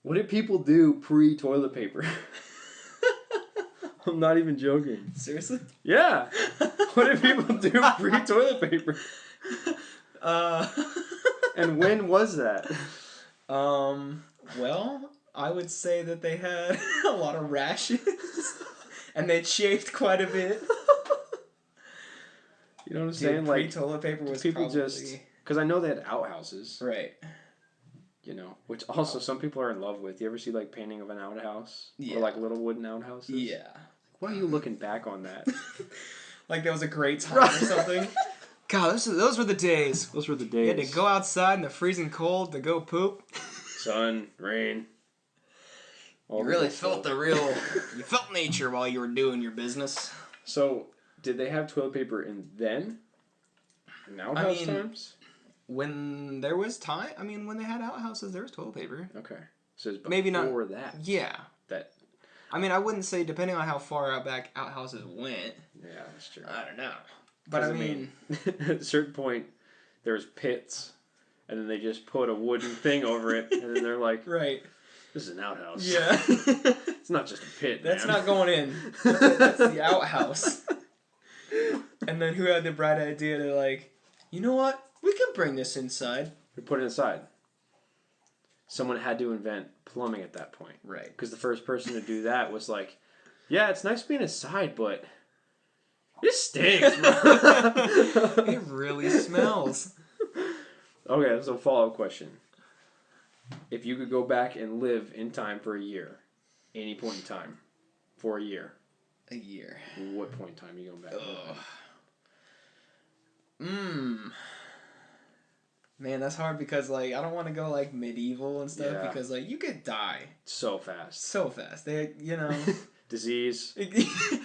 What did people do pre-toilet paper? I'm not even joking. Seriously? Yeah. What did people do pre-toilet paper? And when was that? Well, I would say that they had a lot of rashes. And they chafed quite a bit. You know what I'm saying? Like, toilet paper was people probably... just... Because I know they had outhouses. Right. You know, which also some people are in love with. You ever see, like, painting of an outhouse? Yeah. Or, like, little wooden outhouses? Yeah. Why are you looking back on that? Like there was a great time or something. God, those were the days. Those were the days. You had to go outside in the freezing cold to go poop. Sun, rain. You really felt you felt nature while you were doing your business. So, did they have toilet paper in then? In outhouse times? When there was time, when they had outhouses, there was toilet paper. Okay. So it's maybe not before that. Yeah. That. I wouldn't say depending on how far out back outhouses went. Yeah, that's true. I don't know. But at a certain point, there's pits, and then they just put a wooden thing over it, and then they're like, right. This is an outhouse. Yeah. It's not just a pit, That's man. not going in. That's the outhouse. And then who had the bright idea to like, you know what? We can bring this inside. We put it inside. Someone had to invent plumbing at that point. Right. Because the first person to do that was like, yeah, it's nice being inside, but it stinks, bro. It really smells. Okay, so follow-up question. If you could go back and live in time for a year, any point in time, for a year. A year. What point in time are you going back? Man, that's hard because, like, I don't want to go, like, medieval and stuff because, like, you could die. So fast. So fast. They, you know... Disease.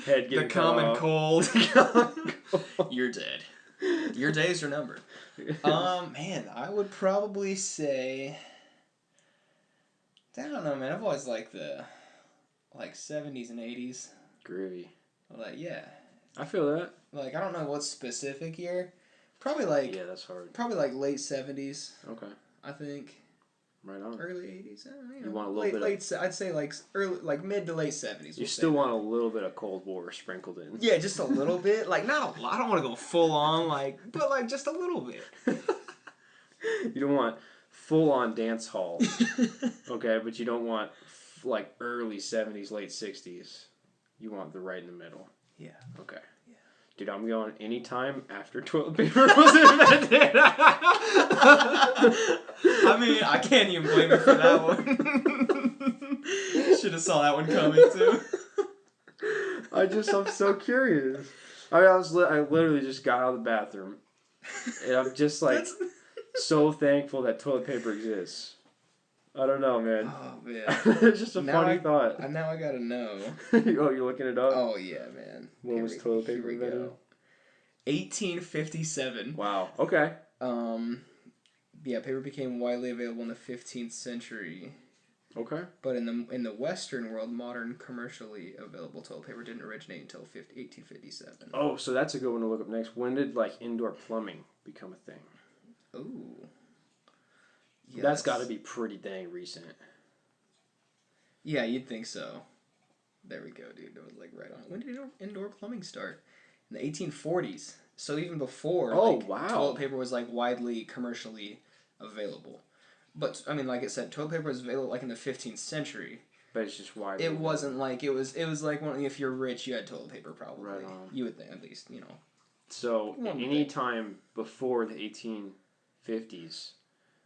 Head getting the common cold. You're dead. Your days are numbered. Man, I would probably say... I don't know, man. I've always liked the, 70s and 80s. Groovy. Like, yeah. I feel that. Like, I don't know what specific year. Probably, Yeah, that's hard. Probably, late 70s. Okay. I think. Right on. Early 80s. You want a little bit I'd say, mid to late 70s. You still want a little bit of Cold War sprinkled in. Yeah, just a little bit. Like, not a lot. I don't want to go full on, but, just a little bit. You don't want full-on dance hall, okay? But you don't want, early 70s, late 60s. You want the right in the middle. Yeah. Okay. Yeah. Dude, I'm going any time after toilet paper was invented. I can't even blame you for that one. Should have saw that one coming, too. I'm so curious. I literally just got out of the bathroom. And I'm just, so thankful that toilet paper exists. I don't know, man. Oh, man. It's just a funny thought. Now I gotta know. Oh, you're looking it up? Oh, yeah, man. When was toilet paper invented? 1857. Wow. Okay. Yeah, paper became widely available in the 15th century. Okay. But in the Western world, modern commercially available toilet paper didn't originate until 1857. Oh, so that's a good one to look up next. When did indoor plumbing become a thing? Ooh. Yes. That's got to be pretty dang recent. Yeah, you'd think so. There we go, dude. It was right on. When did indoor plumbing start? In the 1840s. So even before, wow. toilet paper was widely commercially available. But like I said, toilet paper was available in the 15th century. But it's just widely. It wasn't it was if you're rich, you had toilet paper probably. Right on. You would think, at least, So any time before the 1850s,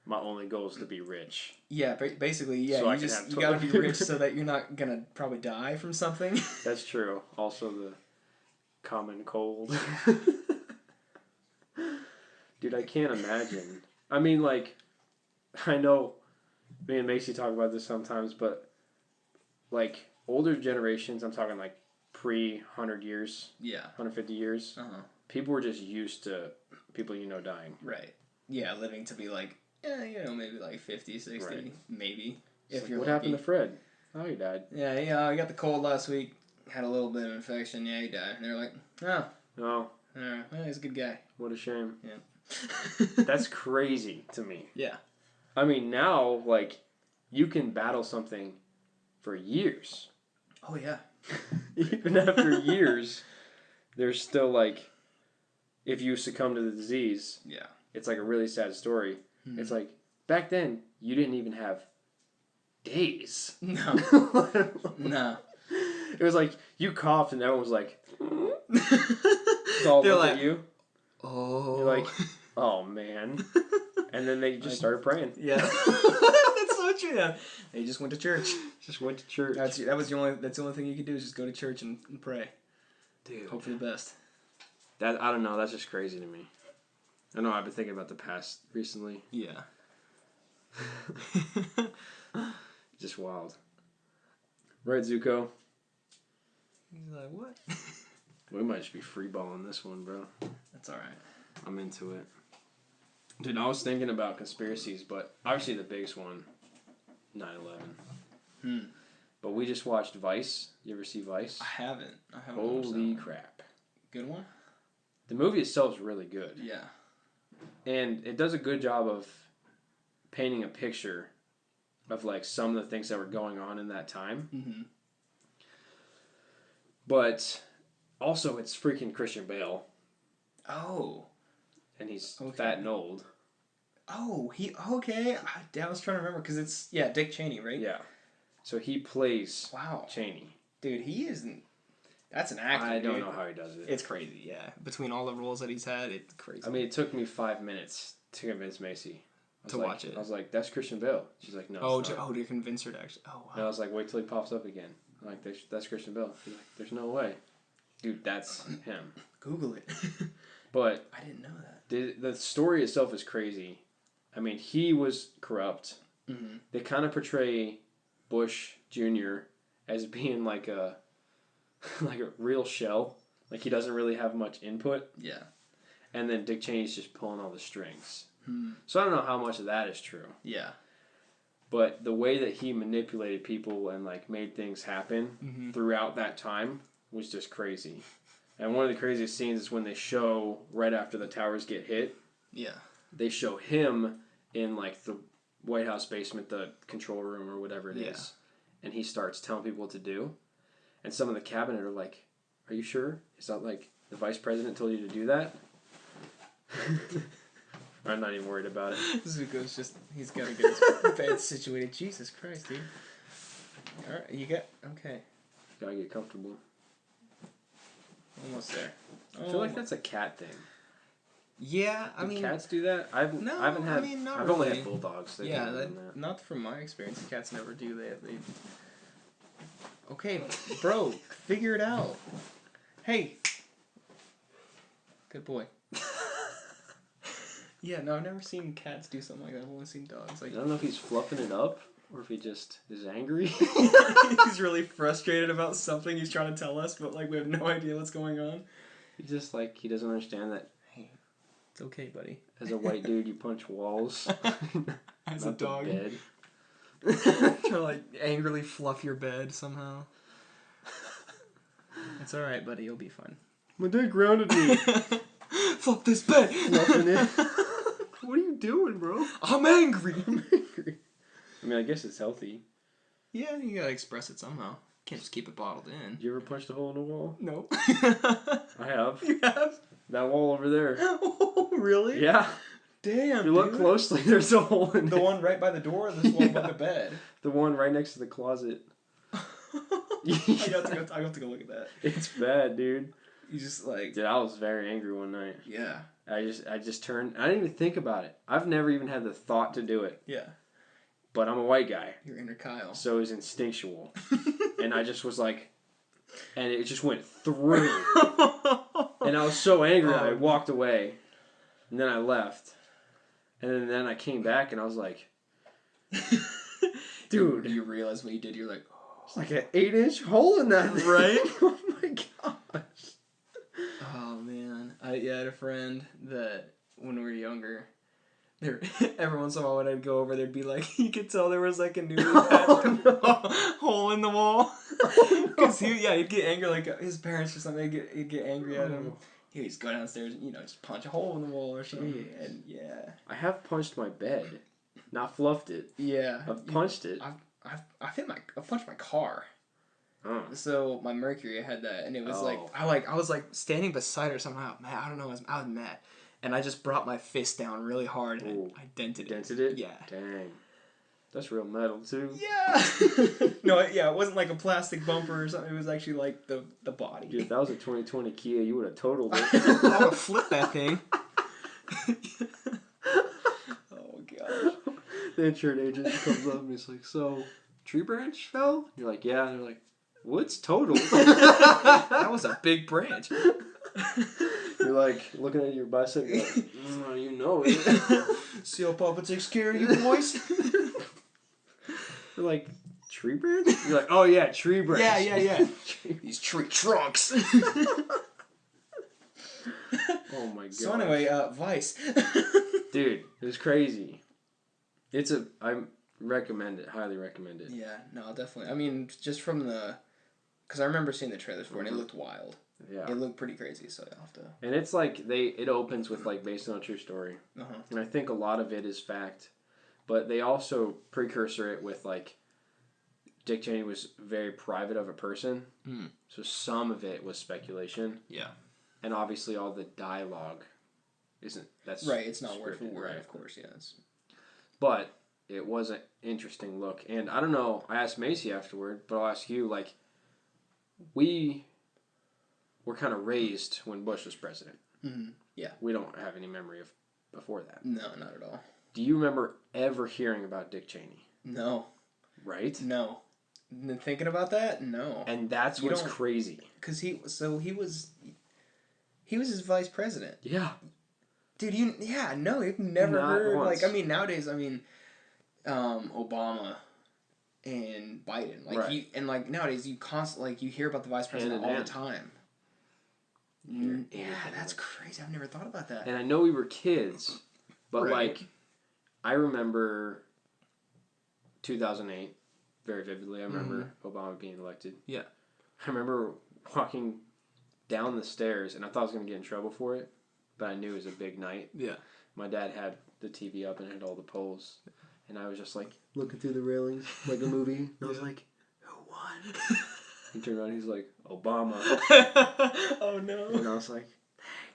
my only goal is to be rich. Yeah, basically, yeah. So you gotta be rich so that you're not gonna probably die from something. That's true. Also the common cold. Dude, I can't imagine. I know me and Macy talk about this sometimes, but older generations, I'm talking pre-100 years. Yeah. 150 years. Uh-huh. People were just used to people dying. Right. Yeah, living to be maybe 50, 60, right. Maybe. If you're what lucky. happened to Fred? Oh, he died. Yeah, I got the cold last week. Had a little bit of infection. Yeah, he died. And they're like, oh. Oh. Well, he's a good guy. What a shame. Yeah. That's crazy to me. Yeah. Now, you can battle something for years. Oh, yeah. Even after years, there's still like, if you succumb to the disease, yeah, it's like a really sad story. It's like, back then, you didn't even have days. No. No. It was like, you coughed and everyone was like, it's all They're look like, at you. oh. You're like, oh man. And then they just started praying. Yeah. That's so true. Yeah. They just went to church. Just went to church. That's the only thing you could do is just go to church and pray. Dude. Hope for the best. That, I don't know, that's just crazy to me. I know I've been thinking about the past recently. Yeah. Just wild. Right, Zuko? He's like, what? We might just be freeballing this one, bro. That's alright. I'm into it. Dude, I was thinking about conspiracies, but obviously the biggest one, 9/11. But we just watched Vice. You ever see Vice? I haven't. Holy crap. Good one? The movie itself is really good. Yeah. And it does a good job of painting a picture of like some of the things that were going on in that time. Mm-hmm. But also it's freaking Christian Bale. Oh. And he's fat and old. Oh, okay. I was trying to remember because it's, Dick Cheney, right? Yeah. So he plays Cheney. Dude, he isn't. That's an actor. I don't know how he does it. It's crazy, yeah. Between all the roles that he's had, it's crazy. I mean, it took me 5 minutes to convince Macy to watch it. I was like, that's Christian Bale. She's like, no. To convince her to actually. Oh, wow. And I was like, wait till he pops up again. I'm like, that's Christian Bale. She's like, there's no way. Dude, that's him. Google it. But I didn't know that. The story itself is crazy. I mean, he was corrupt. Mm-hmm. They kind of portray Bush Jr. as being like a real shell. Like he doesn't really have much input. Yeah. And then Dick Cheney's just pulling all the strings. Hmm. So I don't know how much of that is true. Yeah. But the way that he manipulated people and like made things happen throughout that time was just crazy. And one of the craziest scenes is when they show right after the towers get hit. Yeah. They show him in like the White House basement, the control room or whatever it is. And he starts telling people what to do. And some of the cabinet are like, are you sure? Is that like the vice president told you to do that? I'm not even worried about it. Zuko's he's got to get his bed situated. Jesus Christ, dude. Alright, okay. Gotta get comfortable. Almost there. I feel like that's a cat thing. Yeah, I mean, cats do that. I haven't had. I've only had bulldogs. Not from my experience. Cats never do that. They. Okay, bro, figure it out. Hey. Good boy. Yeah, no, I've never seen cats do something like that. I've only seen dogs. Like I don't know if he's fluffing it up or if he just is angry. He's really frustrated about something he's trying to tell us, but like we have no idea what's going on. He's just like he doesn't understand that. Hey, it's okay, buddy. As a white dude, you punch walls. As a dog, bed. trying to like angrily fluff your bed somehow. It's all right, buddy. You'll be fine. My dad grounded me. Fluff this bed. Fluffing it. What are you doing, bro? I'm angry. I mean, I guess it's healthy. Yeah, you gotta express it somehow. Can't just keep it bottled in. You ever punched a hole in a wall? No. I have. You have? That wall over there. Oh, really? Yeah. Damn, if you look closely, there's a hole in the one right by the door or the one by the bed? The one right next to the closet. I have to go look at that. It's bad, dude. You just like... Dude, I was very angry one night. Yeah. I just turned... I didn't even think about it. I've never even had the thought to do it. Yeah. But I'm a white guy. Your inner Kyle. So it was instinctual. And I just was like... And it just went through. And I was so angry I walked away. And then I left. And then I came back and I was like... Dude. You realize what you did, you're like... It's like an 8-inch hole in that thing. Right? Oh my gosh. Oh man. I had a friend that when we were younger, every once in a while when I'd go over, there'd be like, you could tell there was like a newly hole in the wall. Because he'd get angry, like his parents or something, he'd get angry at him. He'd just go downstairs and, just punch a hole in the wall or something. And yeah. I have punched my bed. Not fluffed it. Yeah. I've punched it. I've punched my car. Oh. So my Mercury, I had that, and it was I was like standing beside her somehow. Man, I don't know, I was mad, and I just brought my fist down really hard, and I dented it. Dented it? Yeah. Dang. That's real metal too. Yeah. No, it wasn't like a plastic bumper or something. It was actually like the body. Dude, if that was a 2020 Kia, you would have totaled it. I would have flipped that thing. Oh gosh. The insurance agent comes up and he's like, "So, tree branch fell?" You're like, "Yeah." And they're like, "What's total?" That was a big branch. You're like looking at your bicycle. Like, you know it. See how Papa takes care of you boys. You're like, tree branch? You're like, "Oh yeah, tree branch." Yeah. These tree trunks. Oh my god. So anyway, Vice. Dude, it was crazy. I recommend it, highly recommend it. Yeah, no, definitely. I mean, just from because I remember seeing the trailers for it, and it looked wild. Yeah. It looked pretty crazy, so I'll have to. And it's like it opens with like based on a true story. Uh-huh. And I think a lot of it is fact, but they also precursor it with like Dick Cheney was very private of a person. Mm. So some of it was speculation. Yeah. And obviously all the dialogue that's right, it's not word for scripted, word, right? of course, yes. But it was an interesting look. And I don't know, I asked Macy afterward, but I'll ask you, like, we were kind of raised when Bush was president. Mm-hmm. Yeah. We don't have any memory of before that. No, not at all. Do you remember ever hearing about Dick Cheney? No. Right? No. Thinking about that? No. And that's what's crazy. Because he was his vice president. Yeah. Dude, you've never Not heard, once. like, I mean, nowadays, Obama and Biden, like, right. Nowadays, you constantly, like, you hear about the vice president all the time. Yeah, that's crazy. I've never thought about that. And I know we were kids, but, like, I remember 2008 very vividly. I remember Obama being elected. Yeah. I remember walking down the stairs, and I thought I was going to get in trouble for it, but I knew it was a big night. Yeah. My dad had the TV up and had all the polls, and I was just like looking through the railings like a movie. And I was like, "Who won?" He turned around, he's like, "Obama." Oh no! And I was like,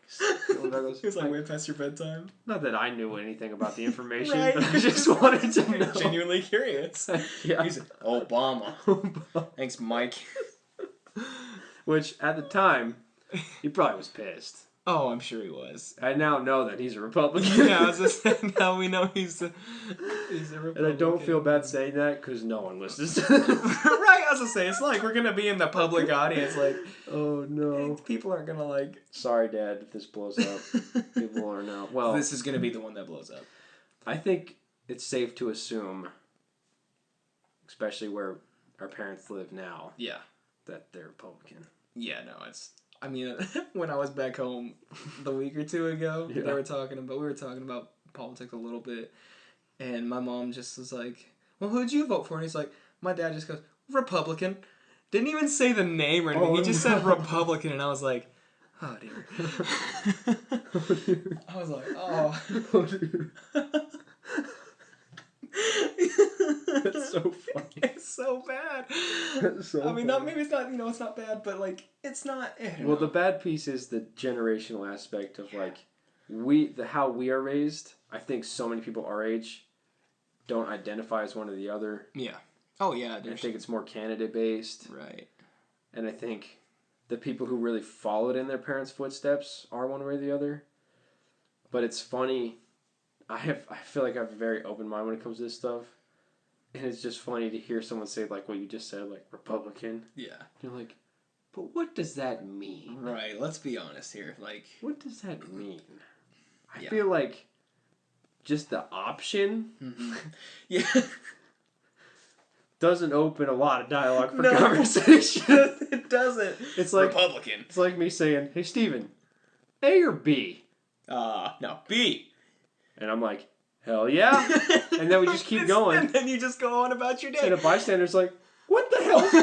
"Thanks." He was like way past your bedtime. Not that I knew anything about the information, right. but I just wanted to know. Genuinely curious. Yeah. He said, "Obama." Thanks, Mike. Which at the time, he probably was pissed. Oh, I'm sure he was. I now know that he's a Republican. Yeah, I was just saying, now we know he's a Republican. And I don't feel bad saying that because no one listens. Right, I was gonna say, it's like we're gonna be in the public audience, like, oh no, people aren't gonna like. Sorry, Dad, if this blows up. People are now. Well, this is gonna be the one that blows up. I think it's safe to assume, especially where our parents live now. Yeah. That they're Republican. Yeah, no, it's. I mean, when I was back home the week or two ago, we were talking about politics a little bit, and my mom just was like, "Well, who'd you vote for?" And he's like, "My dad just goes Republican." Didn't even say the name or anything. He just said Republican, and I was like, "Oh dear." I was like, "Oh." Oh dear. That's so funny. It's so bad. That's so I mean, funny. maybe it's not. It's not bad, but like, it's not. Well, the bad piece is the generational aspect of like how we are raised. I think so many people our age don't identify as one or the other. Yeah. Oh yeah. I think it's more candidate based. Right. And I think the people who really followed in their parents' footsteps are one way or the other. But it's funny. I feel like I have a very open mind when it comes to this stuff. And it's just funny to hear someone say, like, what you just said, like, Republican. Yeah. You're like, but what does that mean? Right, let's be honest here. Like, what does that mean? I feel like just the option yeah. doesn't open a lot of dialogue for conversation. It doesn't. It's like Republican. It's like me saying, hey, Steven, A or B? No, B. And I'm like, hell yeah. And then we just keep going. And then you just go on about your day. And a bystander's like, what the hell is B?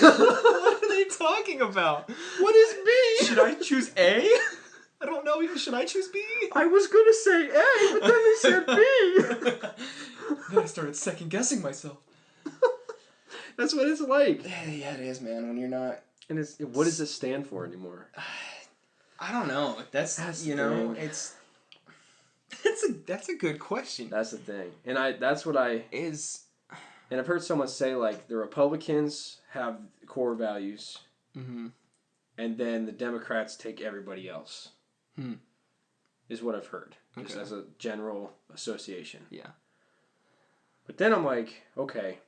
What are they talking about? What is B? Should I choose A? I don't know. Should I choose B? I was going to say A, but then they said B. Then I started second guessing myself. That's what it's like. Yeah, it is, man. When you're not. And what does this stand for anymore? I don't know. That's you know, thing. that's a good question. That's the thing, and and I've heard someone say like the Republicans have core values, Mm-hmm. and then the Democrats take everybody else. Hmm. Is what I've heard, just Okay. as a general association. Yeah. But then I'm like, okay,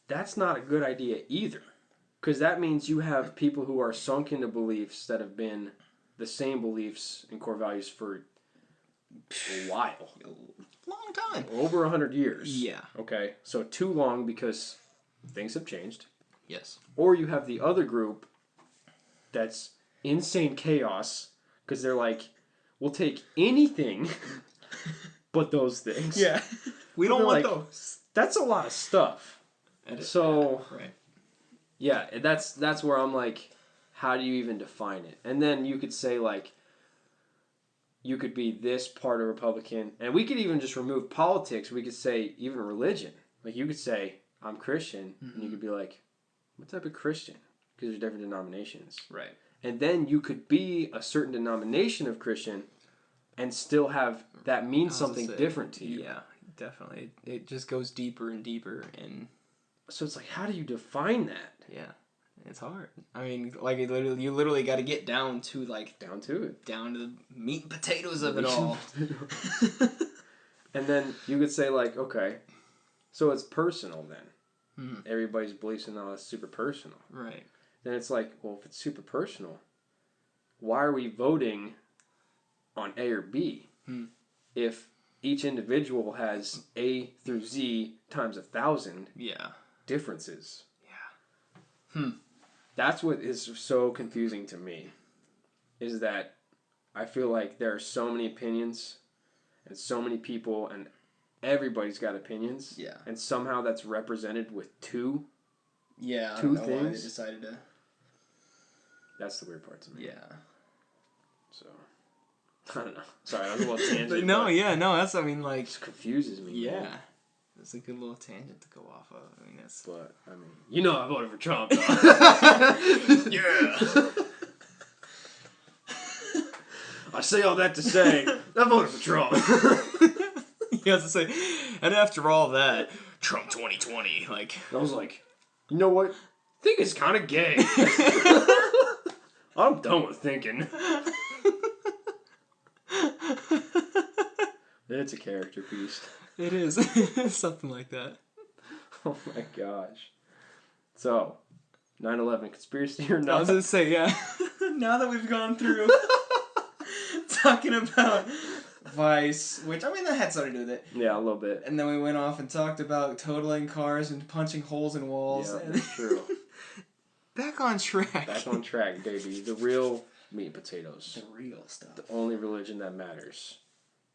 that's not a good idea either. Because that means you have people who are sunk into beliefs that have been the same beliefs and core values for a while. Long time. Over 100 years. Yeah. Okay, so too long because things have changed. Yes. Or you have the other group that's insane chaos because they're like, we'll take anything but those things. Yeah. We don't want like, those. That's a lot of stuff. So, right. yeah, that's where I'm like, how do you even define it? And then you could say like, you could be this part of Republican, and we could even just remove politics. We could say even religion. Like you could say, I'm Christian, and you could be like, what type of Christian? Because there's different denominations. Right. And then you could be a certain denomination of Christian and still have that mean something different to you. Yeah, definitely. It just goes deeper and deeper, and so it's like, how do you define that? Yeah, it's hard. I mean, like you literally got to get down to down to the meat and potatoes of it all. And then you could say like, okay, so it's personal then. Mm-hmm. Everybody's beliefs and all that's super personal. Right. Then it's like, well, if it's super personal, why are we voting on A or B if each individual has A through Z times 1,000 differences? Yeah. That's what is so confusing to me, is that I feel like there are so many opinions and so many people and everybody's got opinions. Yeah. And somehow that's represented with two. Yeah, I two don't know things. why they decided to. That's the weird part to me. Yeah. So, I don't know. Sorry, that was a little tangent. That's, I mean, like... It just confuses me. Yeah. Man. It's a good little tangent to go off of. I mean, that's... But, I mean, you know I voted for Trump, though. Yeah. I say all that to say, I voted for Trump. He has to say, and after all that, Trump 2020, like... I was like, you know what? I think it's kind of gay. I'm done with thinking. It's a character piece. It is. Something like that. Oh my gosh. So, 9/11 conspiracy or not? I was going to say, yeah. Now that we've gone through talking about Vice, which, I mean, that had something to do with it. Yeah, a little bit. And then we went off and talked about totaling cars and punching holes in walls. Yeah, and that's true. Back on track. Back on track, baby. The real meat and potatoes. The real stuff. The only religion that matters.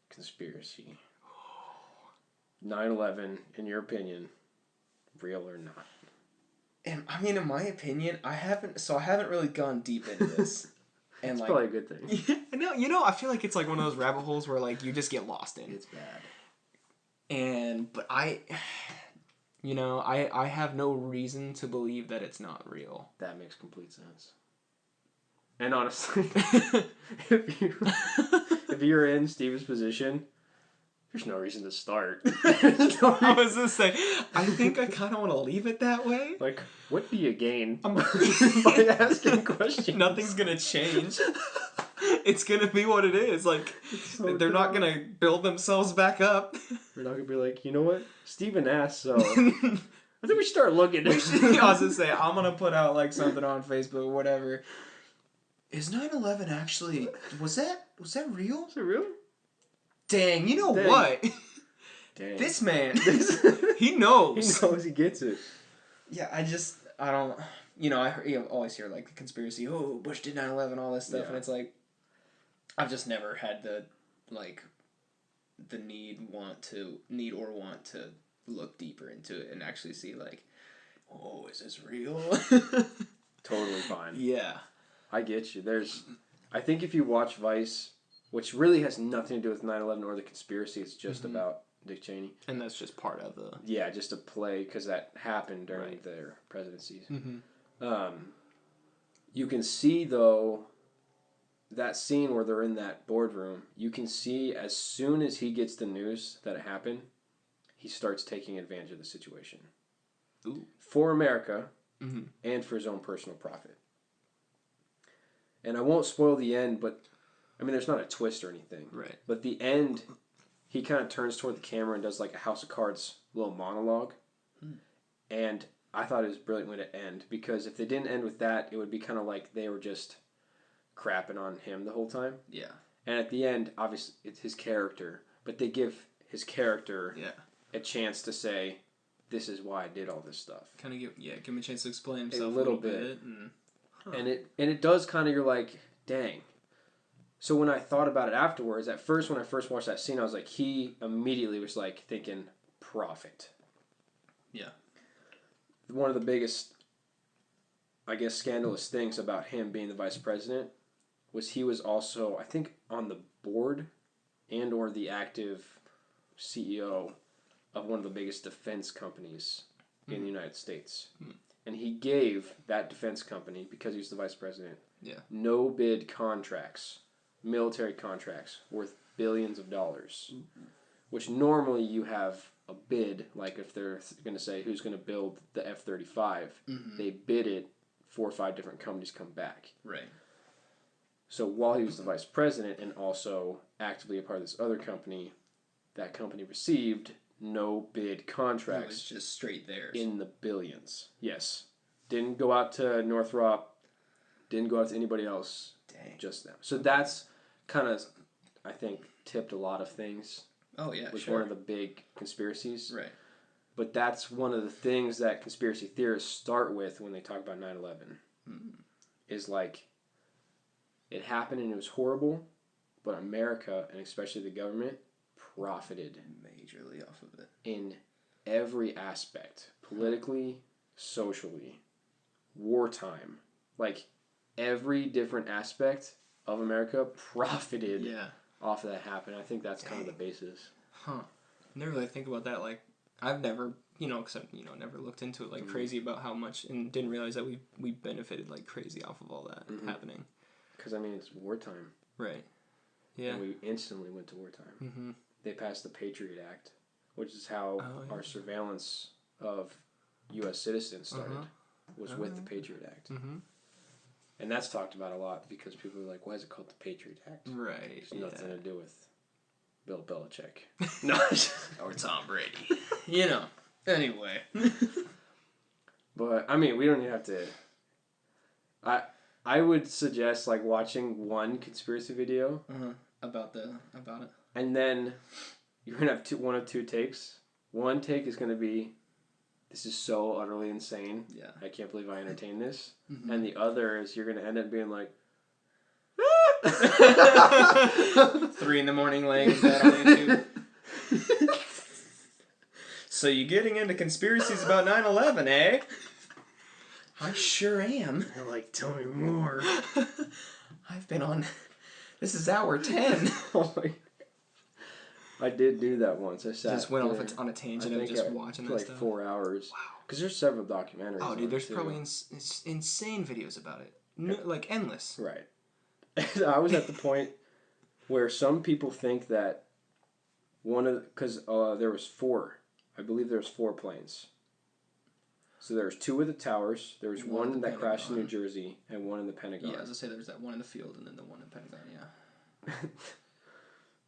Conspiracy. 9/11, in your opinion, real or not? And I mean, in my opinion, I haven't really gone deep into this. And it's like, probably a good thing. Yeah, I feel like it's like one of those rabbit holes where like you just get lost in. It's bad. But I have no reason to believe that it's not real. That makes complete sense. And honestly, if you're in Steven's position, there's no reason to start. I was just saying, I think I kind of want to leave it that way. Like, what do you gain by asking questions? Nothing's gonna change. It's gonna be what it is. Like, they're not gonna build themselves back up. They're not gonna be like, you know what? Steven asked, so I think we should start looking. I was gonna say, I'm gonna put out like something on Facebook or whatever. Is 9/11 actually... Was that real? Is it real? Dang, you know what? Dang. This man, he knows. He knows, he gets it. Yeah, I don't... You know, you always hear like the conspiracy, oh, Bush did 9/11, all this stuff, and it's like, I've just never had the need or want to look deeper into it and actually see like, oh, is this real? Totally fine. Yeah. I get you. I think if you watch Vice, which really has nothing to do with 9/11 or the conspiracy, it's just about Dick Cheney. And that's just part of the... Yeah, just a play, because that happened during their presidencies. You can see, though, that scene where they're in that boardroom, you can see as soon as he gets the news that it happened, he starts taking advantage of the situation. Ooh. For America and for his own personal profit. And I won't spoil the end, but, I mean, there's not a twist or anything. Right. But the end, he kind of turns toward the camera and does like a House of Cards little monologue. And I thought it was a brilliant way to end, because if they didn't end with that, it would be kind of like they were just crapping on him the whole time. Yeah. And at the end, obviously, it's his character, but they give his character a chance to say, this is why I did all this stuff. Kind of give him a chance to explain himself a little bit. And it does kind of, you're like, dang. So when I thought about it afterwards, at first, when I first watched that scene, I was like, he immediately was like thinking, profit. Yeah. One of the biggest, I guess, scandalous things about him being the vice president was he was also, I think, on the board and or the active CEO of one of the biggest defense companies in the United States. And he gave that defense company, because he was the vice president, no bid contracts, military contracts worth billions of dollars, which normally you have a bid, like if they're going to say who's going to build the F-35, they bid it, 4 or 5 different companies come back. Right. So while he was the vice president and also actively a part of this other company, that company received no bid contracts. It was just straight theirs. In the billions. Yes. Didn't go out to Northrop. Didn't go out to anybody else. Dang. Just them. So that's kind of, I think, tipped a lot of things. Oh, yeah, was one of the big conspiracies. Right. But that's one of the things that conspiracy theorists start with when they talk about 9/11. Is like, it happened and it was horrible, but America, and especially the government, profited majorly off of it. In every aspect. Politically, socially, wartime. Like, every different aspect of America profited off of that happened. I think that's kind of the basis. Huh. I never really think about that. Like, I've never, never looked into it like crazy about how much, and didn't realize that we benefited like crazy off of all that happening. Because, I mean, it's wartime. Right. Yeah. And we instantly went to wartime. They passed the Patriot Act, which is how our surveillance of U.S. citizens started, was with the Patriot Act. And that's talked about a lot because people are like, why is it called the Patriot Act? Right. It's nothing to do with Bill Belichick. No. Or Tom Brady. Anyway. But, I mean, we don't even have to... I would suggest, like, watching one conspiracy video. About it. And then you're going to have one of two takes. One take is going to be, this is so utterly insane. Yeah. I can't believe I entertained this. And the other is you're going to end up being like, 3 a.m. laying in bed on YouTube. So you getting into conspiracies about 9/11, eh? I sure am. You're like, tell me more. I've been on... This is hour 10. I did do that once. I sat just went off on a tangent of just watching that like stuff. 4 hours. Wow. Because there's several documentaries. Oh, dude, there's probably insane videos about it. Like, endless. Right. I was at the point where some people think that because there was 4. I believe there was 4 planes. So there was 2 at the towers. There was one that crashed in New Jersey and one in the Pentagon. Yeah, I was going to say there was that one in the field and then the one in the Pentagon, yeah.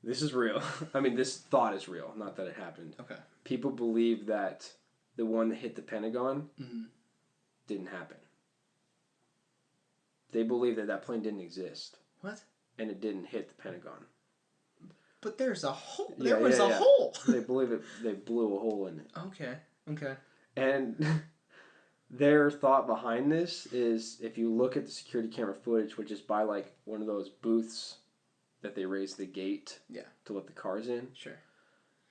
This is real. I mean, this thought is real, not that it happened. Okay. People believe that the one that hit the Pentagon didn't happen. They believe that plane didn't exist. What? And it didn't hit the Pentagon. But there's a hole. There was a hole. They believe they blew a hole in it. Okay. And their thought behind this is, if you look at the security camera footage, which is by like one of those booths that they raise the gate to let the cars in. Sure.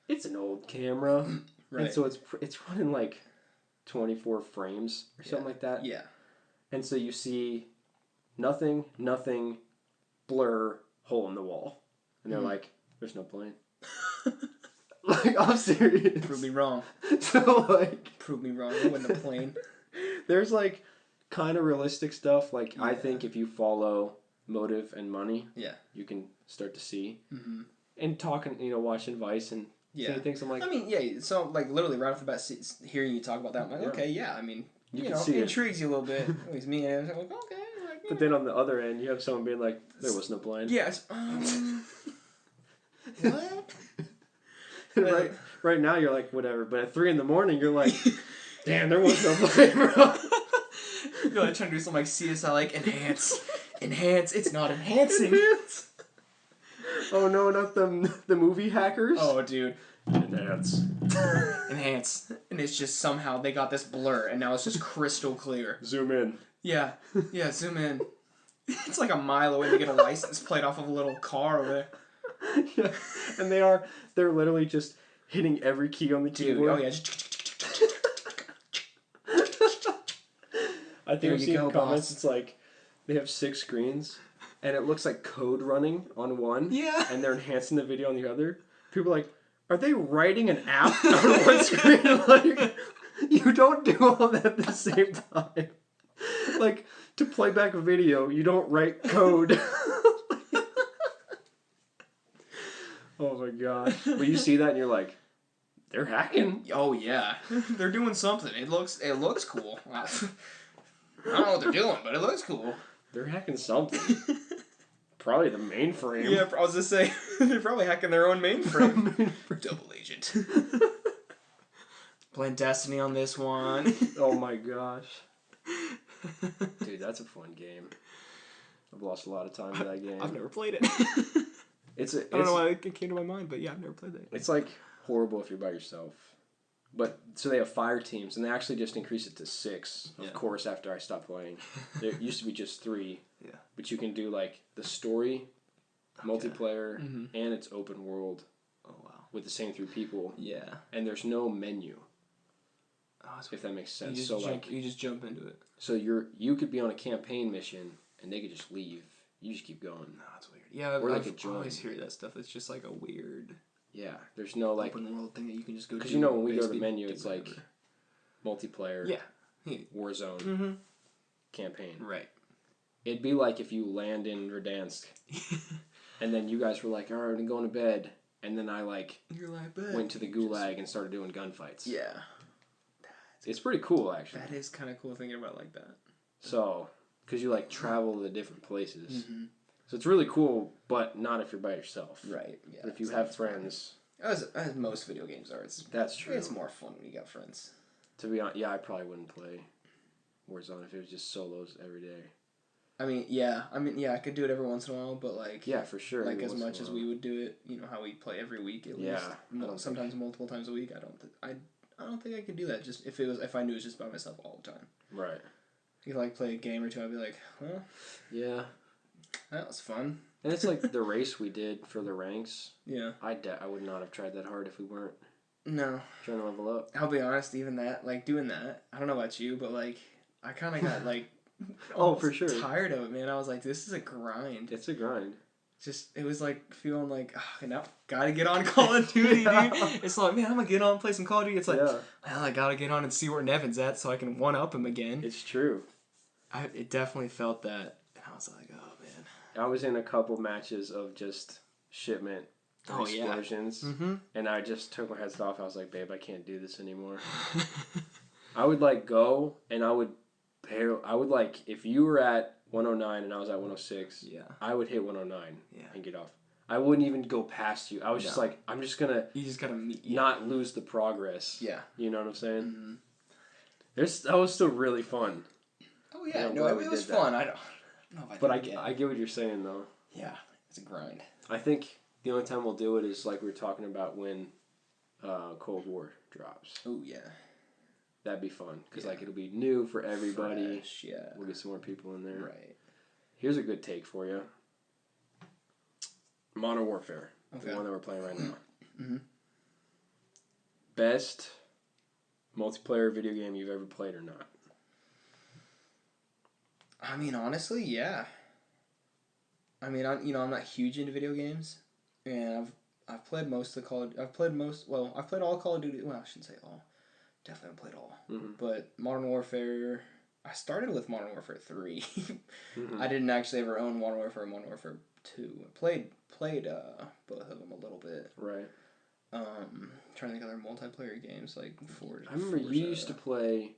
It's an old camera. Right. And so it's running like 24 frames or something like that. Yeah. And so you see nothing, blur, hole in the wall. And they're like, there's no plane. Like, I'm serious. Prove me wrong. So, like... Prove me wrong. I wouldn't have played. There's, like, kind of realistic stuff. Like, Yeah. I think if you follow motive and money, yeah, you can start to see. Mm-hmm. And talking, watching Vice and seeing things, I'm like... I mean, yeah, so, like, literally right off the bat, hearing you talk about that, I'm like, okay, yeah, I mean, you can see it intrigues you a little bit. At least me, and I'm like, okay. Like, but then on the other end, you have someone being like, there was no plan. Yes. What? right now, you're like, whatever. But at 3 a.m, you're like, damn, there was no plan, bro. You're like trying to do something like CSI, like, enhance. It's not enhancing. Oh no, not the movie hackers. Oh, dude. Enhance. And it's just somehow they got this blur, and now it's just crystal clear. Zoom in. Yeah, zoom in. It's like a mile away to get a license plate off of a little car over there. Yeah, and they're literally just hitting every key on the keyboard. Oh yeah. I think I've seen comments. Boss. It's like they have 6 screens, and it looks like code running on one. Yeah. And they're enhancing the video on the other. People are like, are they writing an app on one screen? Like, you don't do all that at the same time. Like, to play back a video, you don't write code. Oh my gosh. But you see that and you're like, they're hacking. Oh yeah. They're doing something. It looks cool. I don't know what they're doing, but it looks cool. They're hacking something. Probably the mainframe. Yeah, I was just saying, they're probably hacking their own mainframe. Double agent. Playing Destiny on this one. Oh my gosh. Dude, that's a fun game. I've lost a lot of time to that game. I've never played it. I don't know why it came to my mind, but yeah, I've never played it. It's like horrible if you're by yourself. But so they have fire teams, and they actually just increased it to 6. Of course, after I stopped playing, there used to be just 3. Yeah. But you can do like the story, multiplayer, and it's open world. Oh wow. With the same 3 people. Yeah. And there's no menu. Oh, if that makes sense. You just jump into it. So you could be on a campaign mission, and they could just leave. You just keep going. No, that's weird. Yeah, I always hear that stuff. It's just like a weird. Yeah, there's no like open world thing that you can just go to. Because when we go to the menu, it's like multiplayer. Yeah. Warzone. Campaign. Right. It'd be like if you land in Verdansk, and then you guys were like, "All right, I'm going to bed," and then I went to the gulag and started doing gunfights. Yeah. It's pretty cool, actually. That is kind of cool thinking about it like that. So, because you travel to different places. Mm-hmm. So it's really cool, but not if you're by yourself. Right. Yeah. But if you have friends. As most video games are. That's true. It's more fun when you got friends. To be honest, I probably wouldn't play Warzone if it was just solos every day. I could do it every once in a while, but yeah, for sure. Like as much as we would do it, how we play every week at least. Sometimes multiple times a week. I don't think I could do that. Just if I knew it was just by myself all the time. Right. You could play a game or two. I'd be like, well, yeah, that was fun. And it's like the race we did for the ranks. Yeah. I would not have tried that hard if we weren't. No. Trying to level up. I'll be honest. Even that, doing that. I don't know about you, but I kind of got oh, for sure. tired of it, man. I was like, this is a grind. It's a grind. It was feeling like, now gotta get on Call of Duty, dude. It's like, man, I'm gonna get on and play some Call of Duty. It's like, well, I gotta get on and see where Nevin's at so I can one up him again. It's true. It definitely felt that, and I was like, oh man. I was in a couple matches of just shipment explosions, and I just took my headset off. I was like, babe, I can't do this anymore. I would go, and I would if you were at 109 and I was at 106, I would hit 109 and get off. I wouldn't even go past you. I was just like, I'm just gonna. You just gotta not lose the progress. Yeah. You know what I'm saying? Mm-hmm. That was still really fun. Oh yeah, no, it was fun. I don't know if I. But I get what you're saying though. Yeah, it's a grind. I think the only time we'll do it is like we were talking about when Cold War drops. Oh yeah. That'd be fun because it'll be new for everybody. Fresh, yeah. We'll get some more people in there. Right. Here's a good take for you. Modern Warfare, okay. The one that we're playing right now. Mm-hmm. Best multiplayer video game you've ever played or not? I mean, honestly, yeah. I mean, I'm not huge into video games, and I've played most of the I've played most. Well, I've played all Call of Duty. Well, I shouldn't say all. Definitely played all. Mm-hmm. But Modern Warfare. I started with Modern Warfare 3. Mm-hmm. I didn't actually ever own Modern Warfare and Modern Warfare 2. I played both of them a little bit. Right. Trying to think of other multiplayer games like Forza. I remember you used to play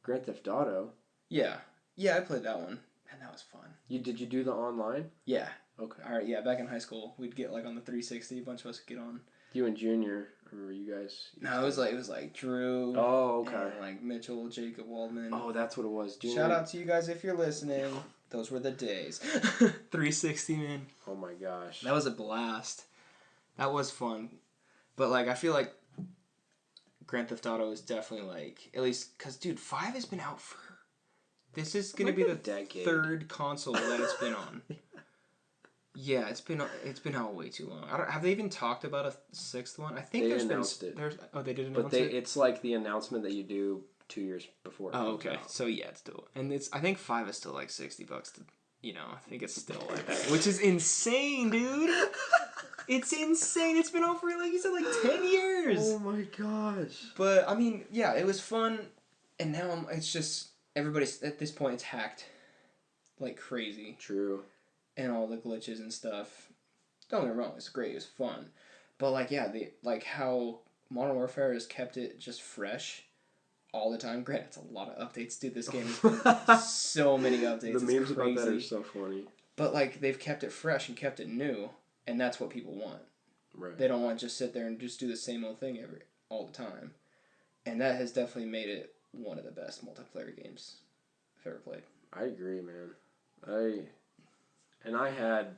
Grand Theft Auto. Yeah. Yeah, I played that one. And that was fun. Did you do the online? Yeah. Okay. Alright, yeah, back in high school, we'd get like on the 360, a bunch of us would get on. You and Junior, I remember you guys. No, it was like Drew. Oh, okay. And like Mitchell, Jacob Waldman. Oh, that's what it was. Junior. Shout out to you guys if you're listening. Those were the days. 360, man. Oh my gosh. That was a blast. That was fun. But like, I feel like Grand Theft Auto is definitely like, at least, because dude, 5 has been out for. This is gonna be the decade. third console that it's been on. Yeah, it's been out way too long. Have they even talked about a 6th one? I think they announced it. They did announce it. But it's like the announcement that you do 2 years before. Oh, okay. Out. So yeah, it's still, and I think 5 is still like $60 to, I think it's still like that, which is insane, dude. It's insane. It's been out for like you said, like 10 years. Oh my gosh. But I mean, yeah, it was fun, and now it's just everybody's at this point. It's hacked like crazy. True. And all the glitches and stuff. Don't get me wrong, it's great, it was fun. But like how Modern Warfare has kept it just fresh all the time. Granted, it's a lot of updates, dude. This game has so many updates. The memes about that are so funny. But like they've kept it fresh and kept it new, and that's what people want. Right. They don't want to just sit there and just do the same old thing all the time. And that has definitely made it one of the best multiplayer games I've ever played. I agree, man. I had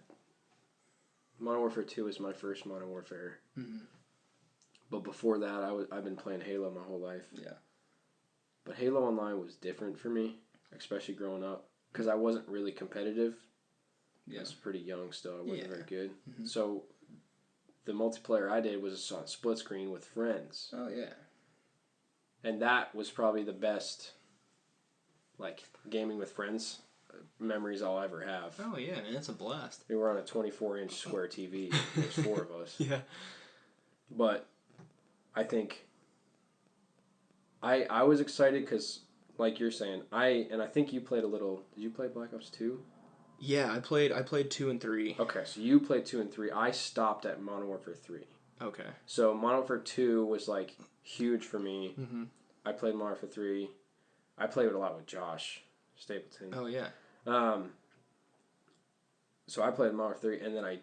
Modern Warfare 2 was my first Modern Warfare. Mm-hmm. But before that, I've been playing Halo my whole life. Yeah. But Halo Online was different for me, especially growing up, because I wasn't really competitive. Yeah. I was pretty young still. I wasn't very good. Mm-hmm. So the multiplayer I did was on split screen with friends. Oh, yeah. And that was probably the best, like, gaming with friends memories I'll ever have. Oh yeah, man, it's a blast. We were on a 24-inch square TV. There's 4 of us. Yeah. But I think I was excited because, like you're saying, I think you played a little. Did you play Black Ops 2? Yeah, I played 2 and 3. Okay, so you played 2 and 3. I stopped at Modern Warfare 3. Okay. So Modern Warfare 2 was like huge for me. Mm-hmm. I played Modern Warfare 3. I played it a lot with Josh Stapleton. Oh yeah. So I played Modern Warfare 3, and then I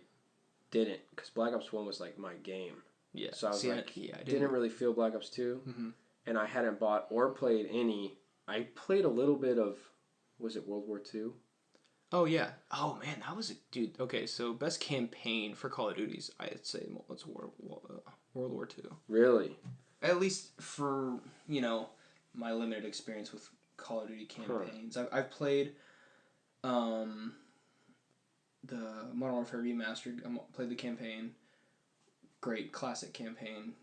didn't, because Black Ops 1 was like my game. Yeah. So I was I didn't really feel Black Ops 2, and I hadn't bought or played any. I played a little bit of, was it World War II? Oh yeah. Oh man, that was dude. Okay, so best campaign for Call of Duty's, I'd say it's World War II. Really? At least for my limited experience with Call of Duty campaigns. I've played the Modern Warfare Remastered. I played the campaign. Great classic campaign.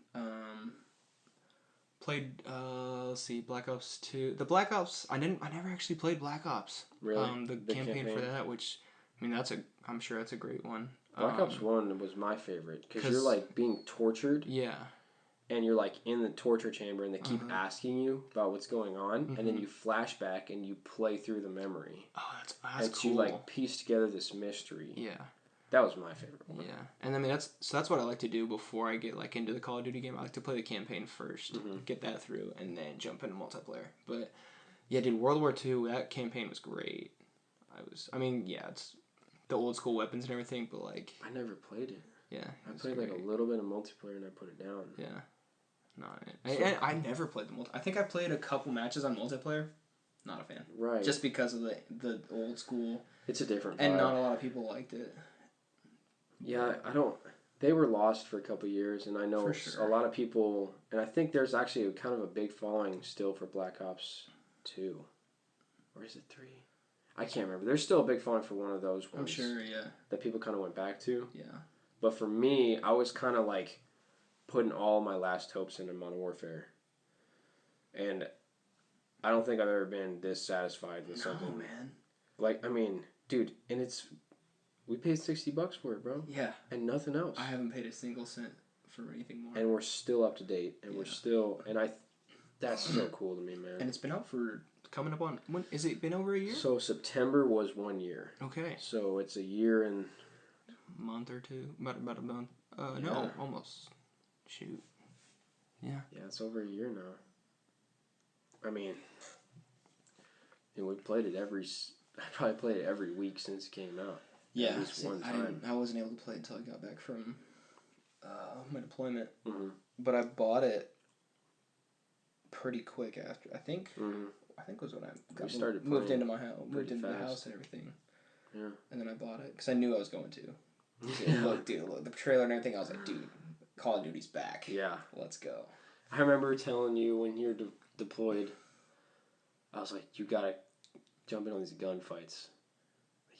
Played let's see, Black Ops 2. The Black Ops I never actually played Black Ops. Really? The campaign for that, which I mean I'm sure that's a great one. Black Ops 1 was my favorite because you're like being tortured. Yeah. And you're like in the torture chamber and they keep asking you about what's going on, and then you flash back and you play through the memory. Oh, that's cool. You like piece together this mystery. Yeah. That was my favorite one. Yeah. And I mean that's what I like to do before I get like into the Call of Duty game. I like to play the campaign first, get that through, and then jump into multiplayer. But yeah, dude, World War II, that campaign was great. It's the old school weapons and everything, but like I never played it. Yeah. I played like a little bit of multiplayer and I put it down. Yeah. No, I never played the multiplayer. I think I played a couple matches on multiplayer. Not a fan. Right. Just because of the old school. It's a different vibe. And not a lot of people liked it. Yeah, I don't. They were lost for a couple years, and I know a lot of people. And I think there's actually kind of a big following still for Black Ops 2, or is it 3? I can't remember. There's still a big following for one of those ones. I'm sure, yeah. That people kind of went back to. Yeah. But for me, I was kind of like putting all my last hopes into Modern Warfare. And I don't think I've ever been this satisfied with something. Man. Like, I mean, dude, and it's We paid $60 for it, bro. Yeah. And nothing else. I haven't paid a single cent for anything more. And we're still up to date. And we're still... And that's so cool to me, man. And it's been out for... Coming up on... When, is it been over a year? So September was 1 year. Okay. So it's a year and... Month or two? About a month. No, almost. Shoot. Yeah. Yeah, it's over a year now. I mean... And we've played it I probably played it every week since it came out. Yeah, at least one time. I wasn't able to play it until I got back from my deployment. Mm-hmm. But I bought it pretty quick after. I think it was when I moved into my house, the house and everything. Yeah. And then I bought it because I knew I was going to. Look, the trailer and everything. I was like, dude, Call of Duty's back. Yeah. Let's go. I remember telling you when you're deployed, I was like, you gotta jump in on these gunfights.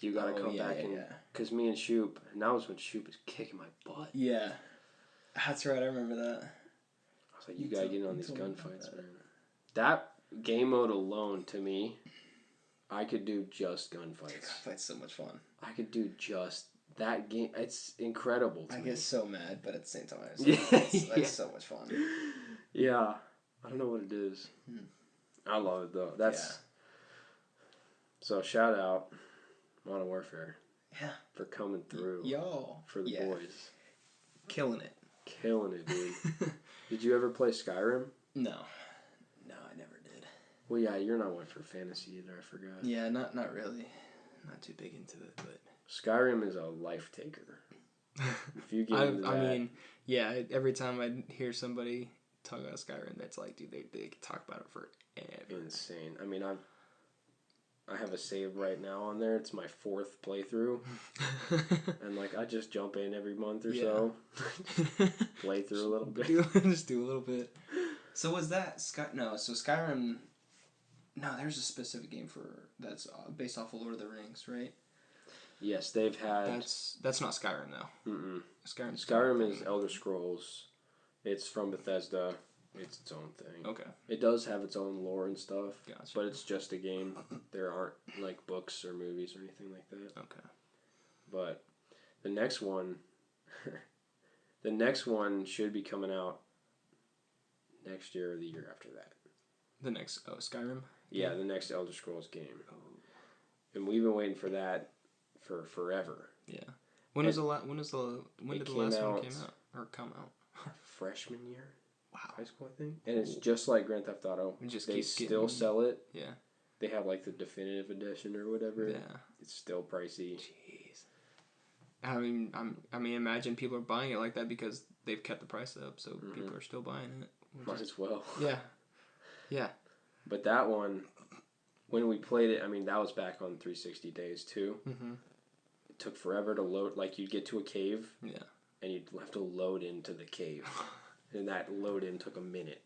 You gotta come back and... Because me and Shoop, and that was when Shoop was kicking my butt. Yeah. That's right, I remember that. I was like, you gotta get in on these gunfights, man. That game mode alone, to me, I could do just gunfights. Gunfights so much fun. I could do just that game. It's incredible to me. I get so mad, but at the same time, it's so much fun. Yeah. I don't know what it is. I love it, though. That's... So, shout out Modern Warfare. Yeah. For coming through. Y'all. For the boys. Killing it. Killing it, dude. Did you ever play Skyrim? No. No, I never did. Well, yeah, you're not one for fantasy either, I forgot. Yeah, not really. Not too big into it, but... Skyrim is a life taker. If you get into that... I mean, yeah, every time I hear somebody talk about Skyrim, that's like, dude, they can talk about it forever. Insane. I mean, I have a save right now on there. It's my 4th playthrough. And, like, I just jump in every month or so. Play through a little bit. Just do a little bit. So was that... so Skyrim... No, there's a specific game that's based off of Lord of the Rings, right? Yes, they've had... That's not Skyrim, though. Mm-mm. Skyrim is Elder Scrolls. It's from Bethesda. It's its own thing. Okay. It does have its own lore and stuff. Gotcha. But it's just a game. There aren't, like, books or movies or anything like that. Okay. But the next one... the next one should be coming out next year or the year after that. The next... Oh, Skyrim? Yeah, the next Elder Scrolls game. Oh. And we've been waiting for that for forever. Yeah. When did the last one came out? Or come out? Freshman year? Wow. High school, I think. And it's just like Grand Theft Auto. They still sell it. Yeah. They have like the definitive edition or whatever. Yeah. It's still pricey. Jeez. I mean, imagine people are buying it like that because they've kept the price up, so people are still buying it. Might as well. Yeah. Yeah. But that one, when we played it, I mean, that was back on 360 days too. Mm-hmm. It took forever to load. Like, you'd get to a cave. Yeah. And you'd have to load into the cave. And that load in took a minute.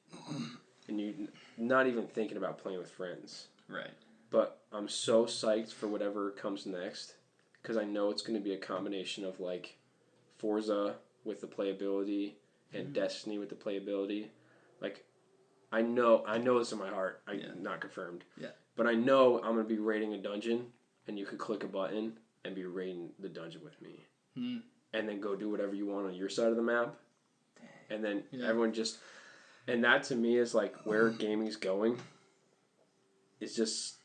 And you're not even thinking about playing with friends. Right. But I'm so psyched for whatever comes next. Because I know it's going to be a combination of, like, Forza with the playability and Destiny with the playability. Like, I know this in my heart. Not confirmed. Yeah. But I know I'm going to be raiding a dungeon, and you could click a button and be raiding the dungeon with me. Mm. And then go do whatever you want on your side of the map. And then everyone just... And that, to me, is, like, where gaming's going. It's just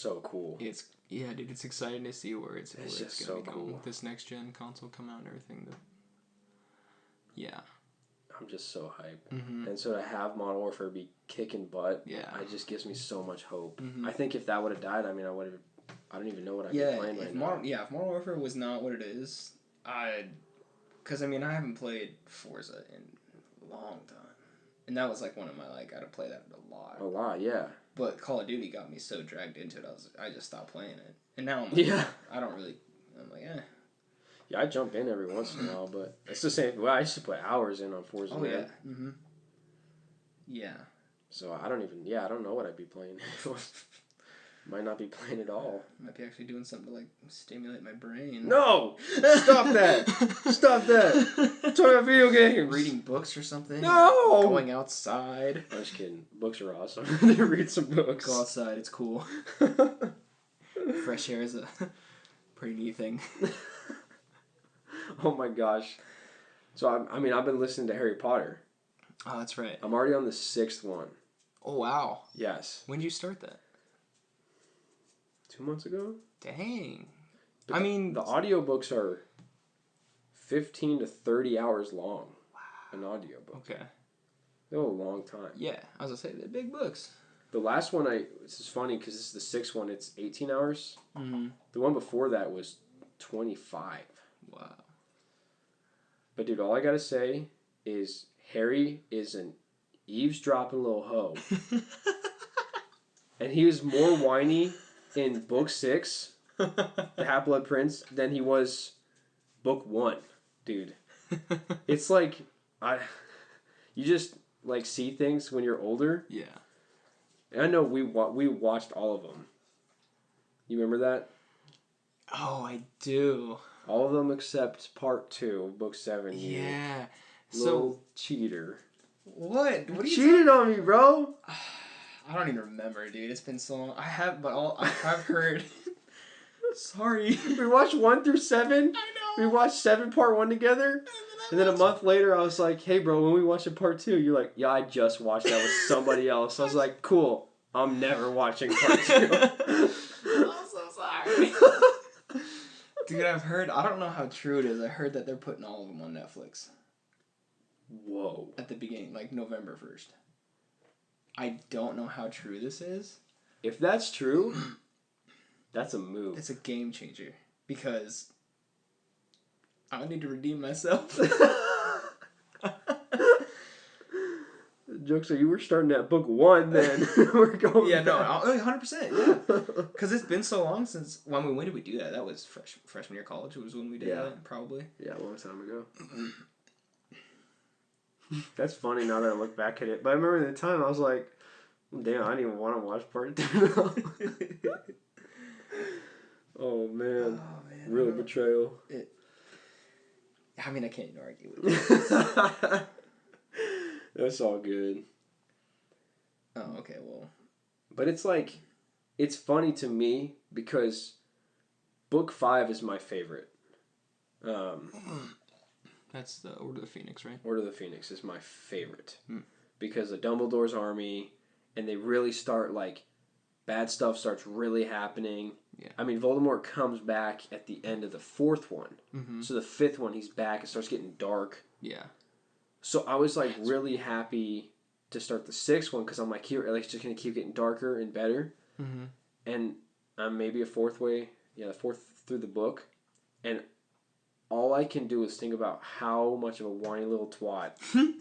so cool. Dude, it's exciting to see where it's just going to so be going cool. with this next-gen console come out and everything. Yeah. I'm just so hyped. Mm-hmm. And so to have Modern Warfare be kicking butt, it just gives me so much hope. Mm-hmm. I think if that would have died, I mean, I don't even know what I'd be playing right now. If Modern Warfare was not what it is, because, I mean, I haven't played Forza in a long time. And that was, like, one of my, like, I had to play that a lot. A lot, yeah. But Call of Duty got me so dragged into it, I just stopped playing it. And now I'm like, I don't really, I'm like, eh. Yeah, I jump in every once in a while, but it's the same. Well, I used to put hours in on Forza. Oh, yeah. Mm-hmm. Yeah. So I don't know what I'd be playing. Might not be playing at all. Might be actually doing something to, like, stimulate my brain. No! Stop that! Stop that! Talking about video games! Reading books or something? No! Going outside? I'm just kidding. Books are awesome. Read some books. Go outside. It's cool. Fresh air is a pretty neat thing. Oh my gosh. So I mean, I've been listening to Harry Potter. Oh, that's right. I'm already on the 6th one. Oh, wow. Yes. When did you start that? 2 months ago? Dang. But the audiobooks are 15 to 30 hours long. Wow. An audiobook. Okay. They're a long time. Yeah, I was going to say, they're big books. The last one, this is funny because this is the 6th one, it's 18 hours. Mm-hmm. The one before that was 25. Wow. But dude, all I gotta say is Harry is an eavesdropping little hoe. And he was more whiny in book 6, The Half-Blood Prince, than he was book 1, dude. It's like, you just, like, see things when you're older. Yeah. And I know we watched all of them. You remember that? Oh, I do. All of them except part 2, book 7. Yeah. Little cheater. What? What are you cheated on me, bro? I don't even remember, dude. It's been so long. I have heard. Sorry. We watched 1 through 7. I know. We watched 7 part 1 together. And then a month later, I was like, hey, bro, when we watch part 2, you're like, yeah, I just watched that with somebody else. I was like, cool. I'm never watching part 2. I'm so sorry. Dude, I've heard, I don't know how true it is. I heard that they're putting all of them on Netflix. Whoa. At the beginning, like November 1st. I don't know how true this is. If that's true, that's a move. It's a game changer. Because I need to redeem myself. Jokes are you were starting at book 1 then. We're going Yeah, no, back. 100%, yeah. Because it's been so long since, when did we do that? That was freshman year of college was when we did that, probably. Yeah, a long time ago. That's funny now that I look back at it. But I remember at the time I was like, damn, I didn't even want to watch part 2. Oh, man. Real betrayal. I mean, I can't even argue with it. That's all good. Oh, okay, well. But it's like, it's funny to me because book 5 is my favorite. That's the Order of the Phoenix, right? Order of the Phoenix is my favorite. Because of Dumbledore's army, and they really start, like, bad stuff starts really happening. Yeah. I mean, Voldemort comes back at the end of the 4th one. Mm-hmm. So the 5th one, he's back. It starts getting dark. Yeah. So I was, like, really happy to start the 6th one because I'm like, here, like, it's just going to keep getting darker and better. Mm-hmm. And I'm maybe the 4th through the book. And all I can do is think about how much of a whiny little twat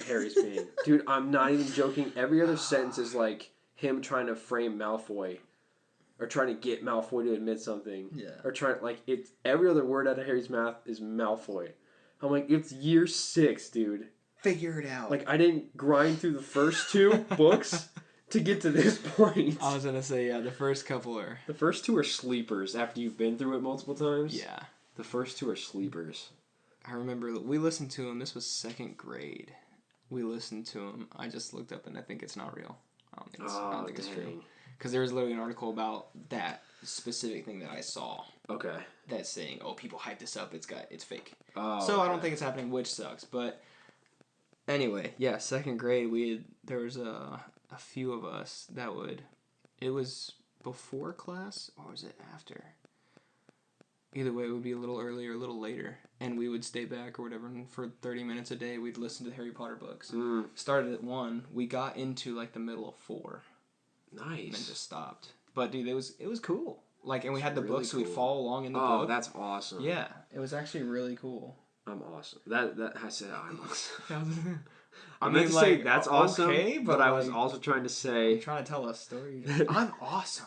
Harry's being. Dude, I'm not even joking. Every other sentence is, like, him trying to frame Malfoy. Or trying to get Malfoy to admit something. Yeah. Or trying, like, it's every other word out of Harry's mouth is Malfoy. I'm like, it's year 6, dude. Figure it out. Like, I didn't grind through the first 2 books to get to this point. I was going to say, yeah, the first couple are... The first 2 are sleepers after you've been through it multiple times. Yeah. The first 2 are sleepers. I remember we listened to him. This was 2nd grade. We listened to him. I just looked up and I think it's not real. I don't think it's true. Because there was literally an article about that specific thing that I saw. Okay. That's saying, oh, people hype this up. It's fake. Oh, so I don't think it's happening, which sucks. But anyway, yeah, 2nd grade, there was a few of us that it was before class, or was it after? Either way, it would be a little earlier, a little later. And we would stay back or whatever, and for 30 minutes a day, we'd listen to the Harry Potter books. Started at 1. We got into, like, the middle of 4. Nice. And then just stopped. But, dude, it was cool. Like, and we had the really books, so we'd cool. follow along in the Oh, book. that's awesome. Yeah, it was actually really cool. I'm awesome. That I said I'm awesome. I mean, meant to say that's awesome, okay, but I was also trying to say... I'm trying to tell a story. I'm awesome.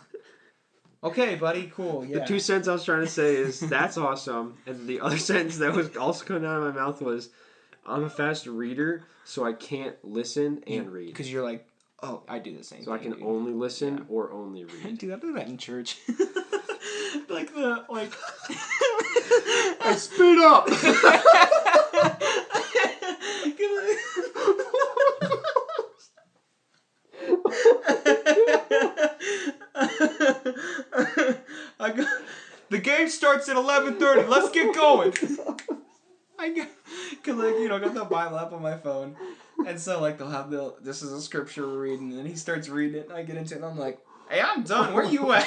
Okay, buddy, cool, yeah. The 2 sentences I was trying to say is, that's awesome, and the other sentence that was also coming out of my mouth was, I'm a fast reader, so I can't listen and read. Because you're like, oh, I do the same so thing, I can dude. only listen or only read. Dude, I do that in church. like, I spit up! The game starts at 11:30. Let's get going. I Cause like got the Bible app on my phone, and so like they'll have this is a scripture we're reading, and then he starts reading it, and I get into it, and I'm like, hey, I'm done. Where you at?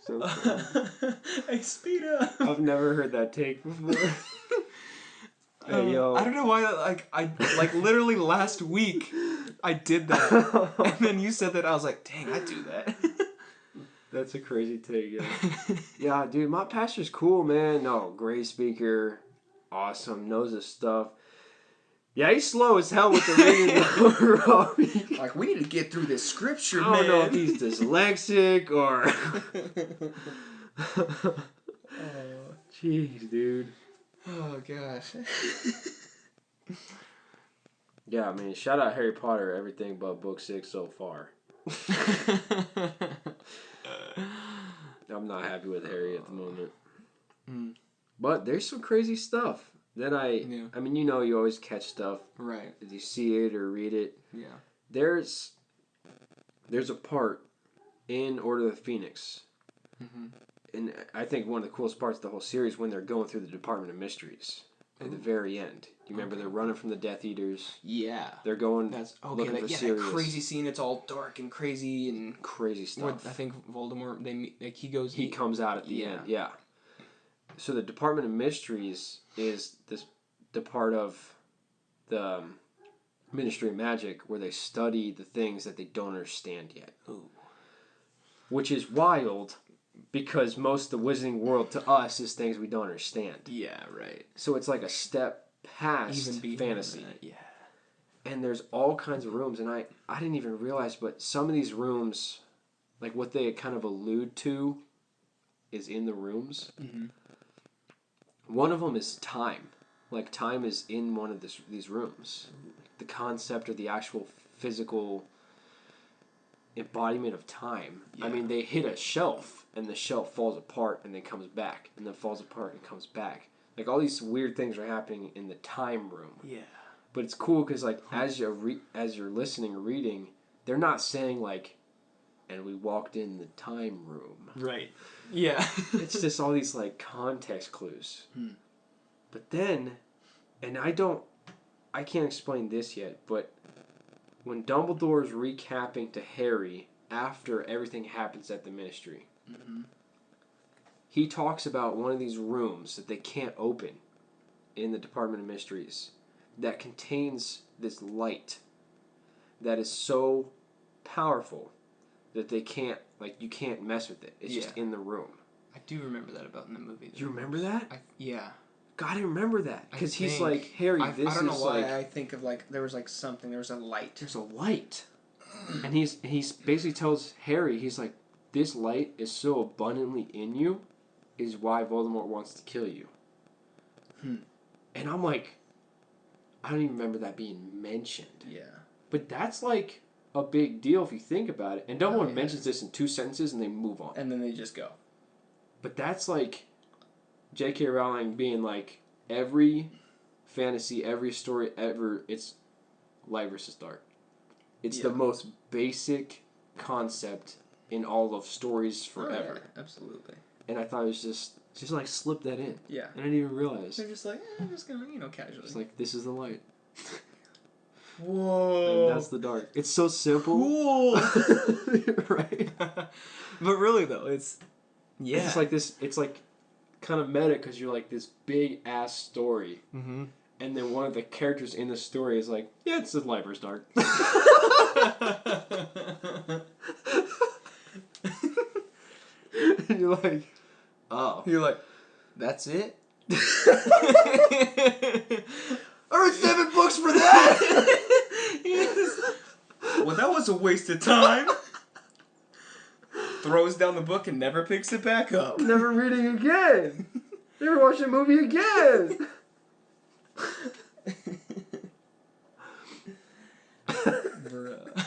So funny. Hey, speed up. I've never heard that take before. Hey, yo. I don't know why. I literally last week, I did that, and then you said that. I was like, dang, I do that. That's a crazy take, yeah. Yeah, dude, my pastor's cool, man. No, great speaker, awesome, knows his stuff. Yeah, he's slow as hell with the reading. Like, we need to get through this scripture, man. I don't know if he's dyslexic or... Jeez, dude. Oh, gosh. Yeah, I mean, shout out Harry Potter, everything but book 6 so far. I'm not happy with Harry at the moment. But there's some crazy stuff. Then I mean, you always catch stuff. Right. If you see it or read it. Yeah. There's a part in Order of the Phoenix. Mm-hmm. And I think one of the coolest parts of the whole series when they're going through the Department of Mysteries at the very end. Do you remember they're running from the Death Eaters? Yeah. They're going looking for Sirius. That crazy scene. It's all dark and crazy and crazy stuff. I think Voldemort. He comes out at the end. Yeah. So the Department of Mysteries is the part of the Ministry of Magic where they study the things that they don't understand yet. Ooh. Which is wild because most of the wizarding world to us is things we don't understand. Yeah, right. So it's like a step past fantasy. That, yeah. And there's all kinds of rooms, and I didn't even realize, but some of these rooms, like what they kind of allude to is in the rooms. Mm-hmm. One of them is time. Like, time is in one of these rooms. The concept or the actual physical embodiment of time. Yeah. I mean, they hit a shelf, and the shelf falls apart, and then comes back, and then falls apart and comes back. Like, all these weird things are happening in the time room. Yeah. But it's cool, because, like, as you're listening or reading, they're not saying, like, and we walked in the time room. Right. Yeah. It's just all these, like, context clues. But then, and I can't explain this yet, but when Dumbledore's recapping to Harry after everything happens at the Ministry, he talks about one of these rooms that they can't open in the Department of Mysteries that contains this light that is so powerful that they can't, like, you can't mess with it. It's just in the room. I do remember that about in the movie. Do you remember that? Yeah. God, I remember that. Because he's like, Harry, this is like... I don't know why I think of, like, there was a light. There's a light. And he's basically tells Harry, he's like, this light is so abundantly in you is why Voldemort wants to kill you. And I'm like, I don't even remember that being mentioned. Yeah. But that's like a big deal if you think about it. And Dumbledore mentions this in 2 sentences and they move on. And then they just go. But that's like J.K. Rowling being like, every fantasy, every story ever, it's light versus dark. It's the most basic concept in all of stories forever. Yeah, absolutely. And I thought it was just like slip that in. Yeah. And I didn't even realize. They're just like, I'm just going, casually. It's like, this is the light. Whoa. And that's the dark. It's so simple. Cool. Right? But really, though, it's like this, it's like kind of meta because you're like this big ass story. Mm-hmm. And then one of the characters in the story is like, yeah, it's the light versus dark. And you're like, oh. You're like, that's it? I read 7 books for that! Yes. Well, that was a waste of time. Throws down the book and never picks it back up. Never reading again. Never watching a movie again. Bruh.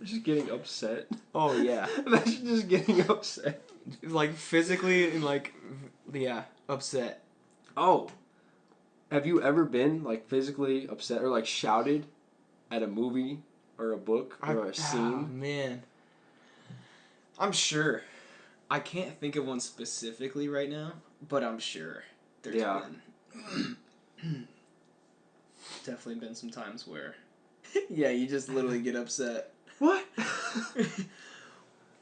Just getting upset. Oh, yeah. Imagine just getting upset. Like, physically and, like, upset. Oh. Have you ever been, like, physically upset or, like, shouted at a movie or a book or a scene? Oh, man. I'm sure. I can't think of one specifically right now, but I'm sure there's been definitely been some times where yeah, you just literally get upset. What?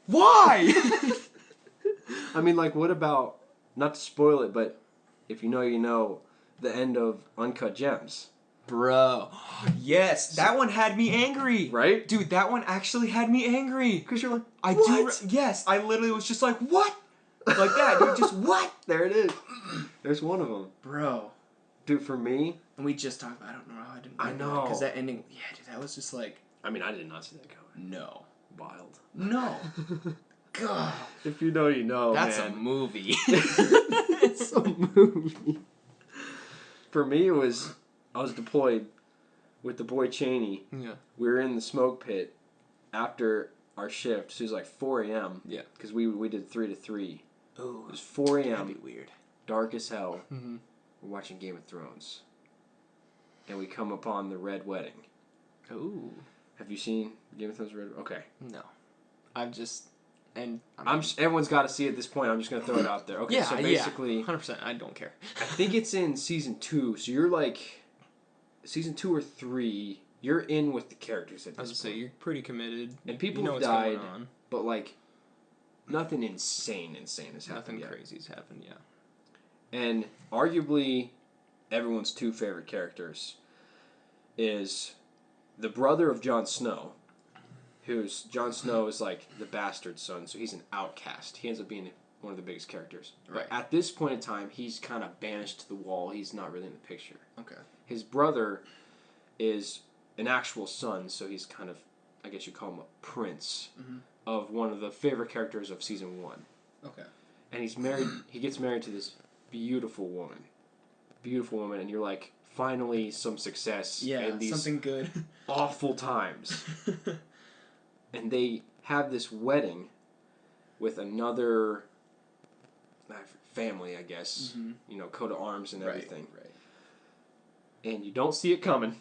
Why? I mean, like, what about, not to spoil it, but if you know, you know, the end of Uncut Gems. Bro. Yes, that one had me angry. Right? Dude, that one actually had me angry. Because you're like, Yes, I literally was just like, what? Like that, dude, just what? There it is. There's one of them. Bro. Dude, for me... And we just talked about, I don't know how I didn't... I know. Because that ending, yeah, dude, that was just like... I mean, I did not see that coming. No. Wild. No. God. If you know, you know, That's man. a movie. It's a movie. For me, it was... I was deployed with the boy Cheney. Yeah. We were in the smoke pit after our shift. So it was like 4 a.m. Yeah. Because we did 3 to 3. Oh. It was 4 a.m. That'd be weird. Dark as hell. Mm-hmm. We're watching Game of Thrones. And we come upon the Red Wedding. Ooh. Have you seen Game of Thrones Red? Okay. No. I've just... And everyone's got to see it at this point. I'm just going to throw it out there. Okay, yeah, so basically... 100%. I don't care. I think it's in season 2. So you're like... Season 2 or 3, you're in with the characters at this point. I was going to say, you're pretty committed. And people have died, but like... Nothing insane has happened Nothing yet. crazy's happened, yeah. And arguably, everyone's two favorite characters is the brother of Jon Snow, Jon Snow is like the bastard son, so he's an outcast. He ends up being one of the biggest characters. Right. But at this point in time, he's kind of banished to the wall. He's not really in the picture. Okay. His brother is an actual son, so he's kind of, I guess you call him a prince of one of the favorite characters of season 1. Okay. And he's married. He gets married to this beautiful woman, and you're like, finally some success. Yeah, in these something good. awful times. And they have this wedding with another family, I guess. Mm-hmm. You know, coat of arms and everything. Right. And you don't see it coming.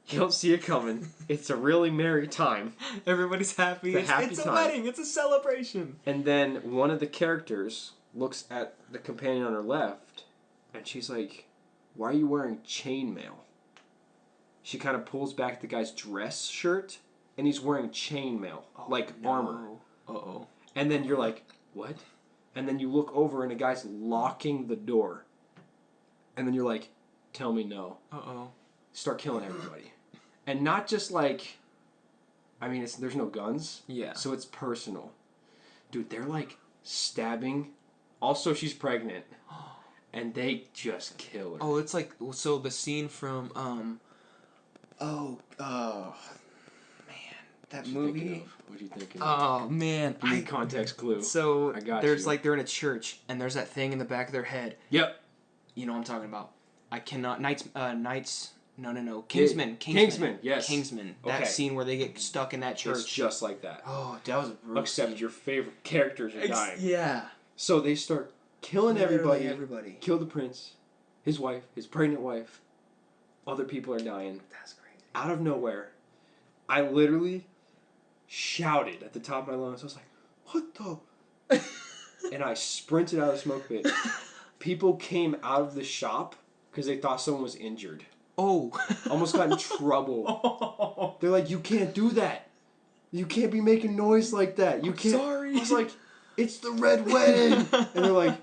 You don't see it coming. It's a really merry time. Everybody's happy. It's a wedding. It's a celebration. And then one of the characters looks at the companion on her left, and she's like, "Why are you wearing chainmail?" She kind of pulls back the guy's dress shirt, and he's wearing chainmail, armor. Uh-oh. And then you're like, "What?" And then you look over, and a guy's locking the door. And then you're like, "Tell me no." Uh-oh. Start killing everybody. And not just like, I mean, there's no guns. Yeah. So it's personal. Dude, they're like stabbing. Also, she's pregnant. And they just kill her. Oh, it's like, so the scene from, man, that movie. What are you thinking? Oh, man. Give me context clue. So, I got there's you. like, they're in a church, and there's that thing in the back of their head. Yep. You know what I'm talking about. I cannot, No. Kingsman, yes. Kingsman. That Okay. scene where they get stuck in that church. It's just like that. Oh, that was a brutal Except scene. your favorite characters are dying. Yeah. So they start killing Literally everybody. everybody. Kill the prince, his wife, his pregnant wife. Other people are dying. That's crazy. Out of nowhere, I literally shouted at the top of my lungs. I was like, "What the?" And I sprinted out of the smoke pit. People came out of the shop because they thought someone was injured. Oh. Almost got in trouble. They're like, "You can't do that. You can't be making noise like that. You can't." Sorry. I was like, "It's the Red Wedding." And they're like,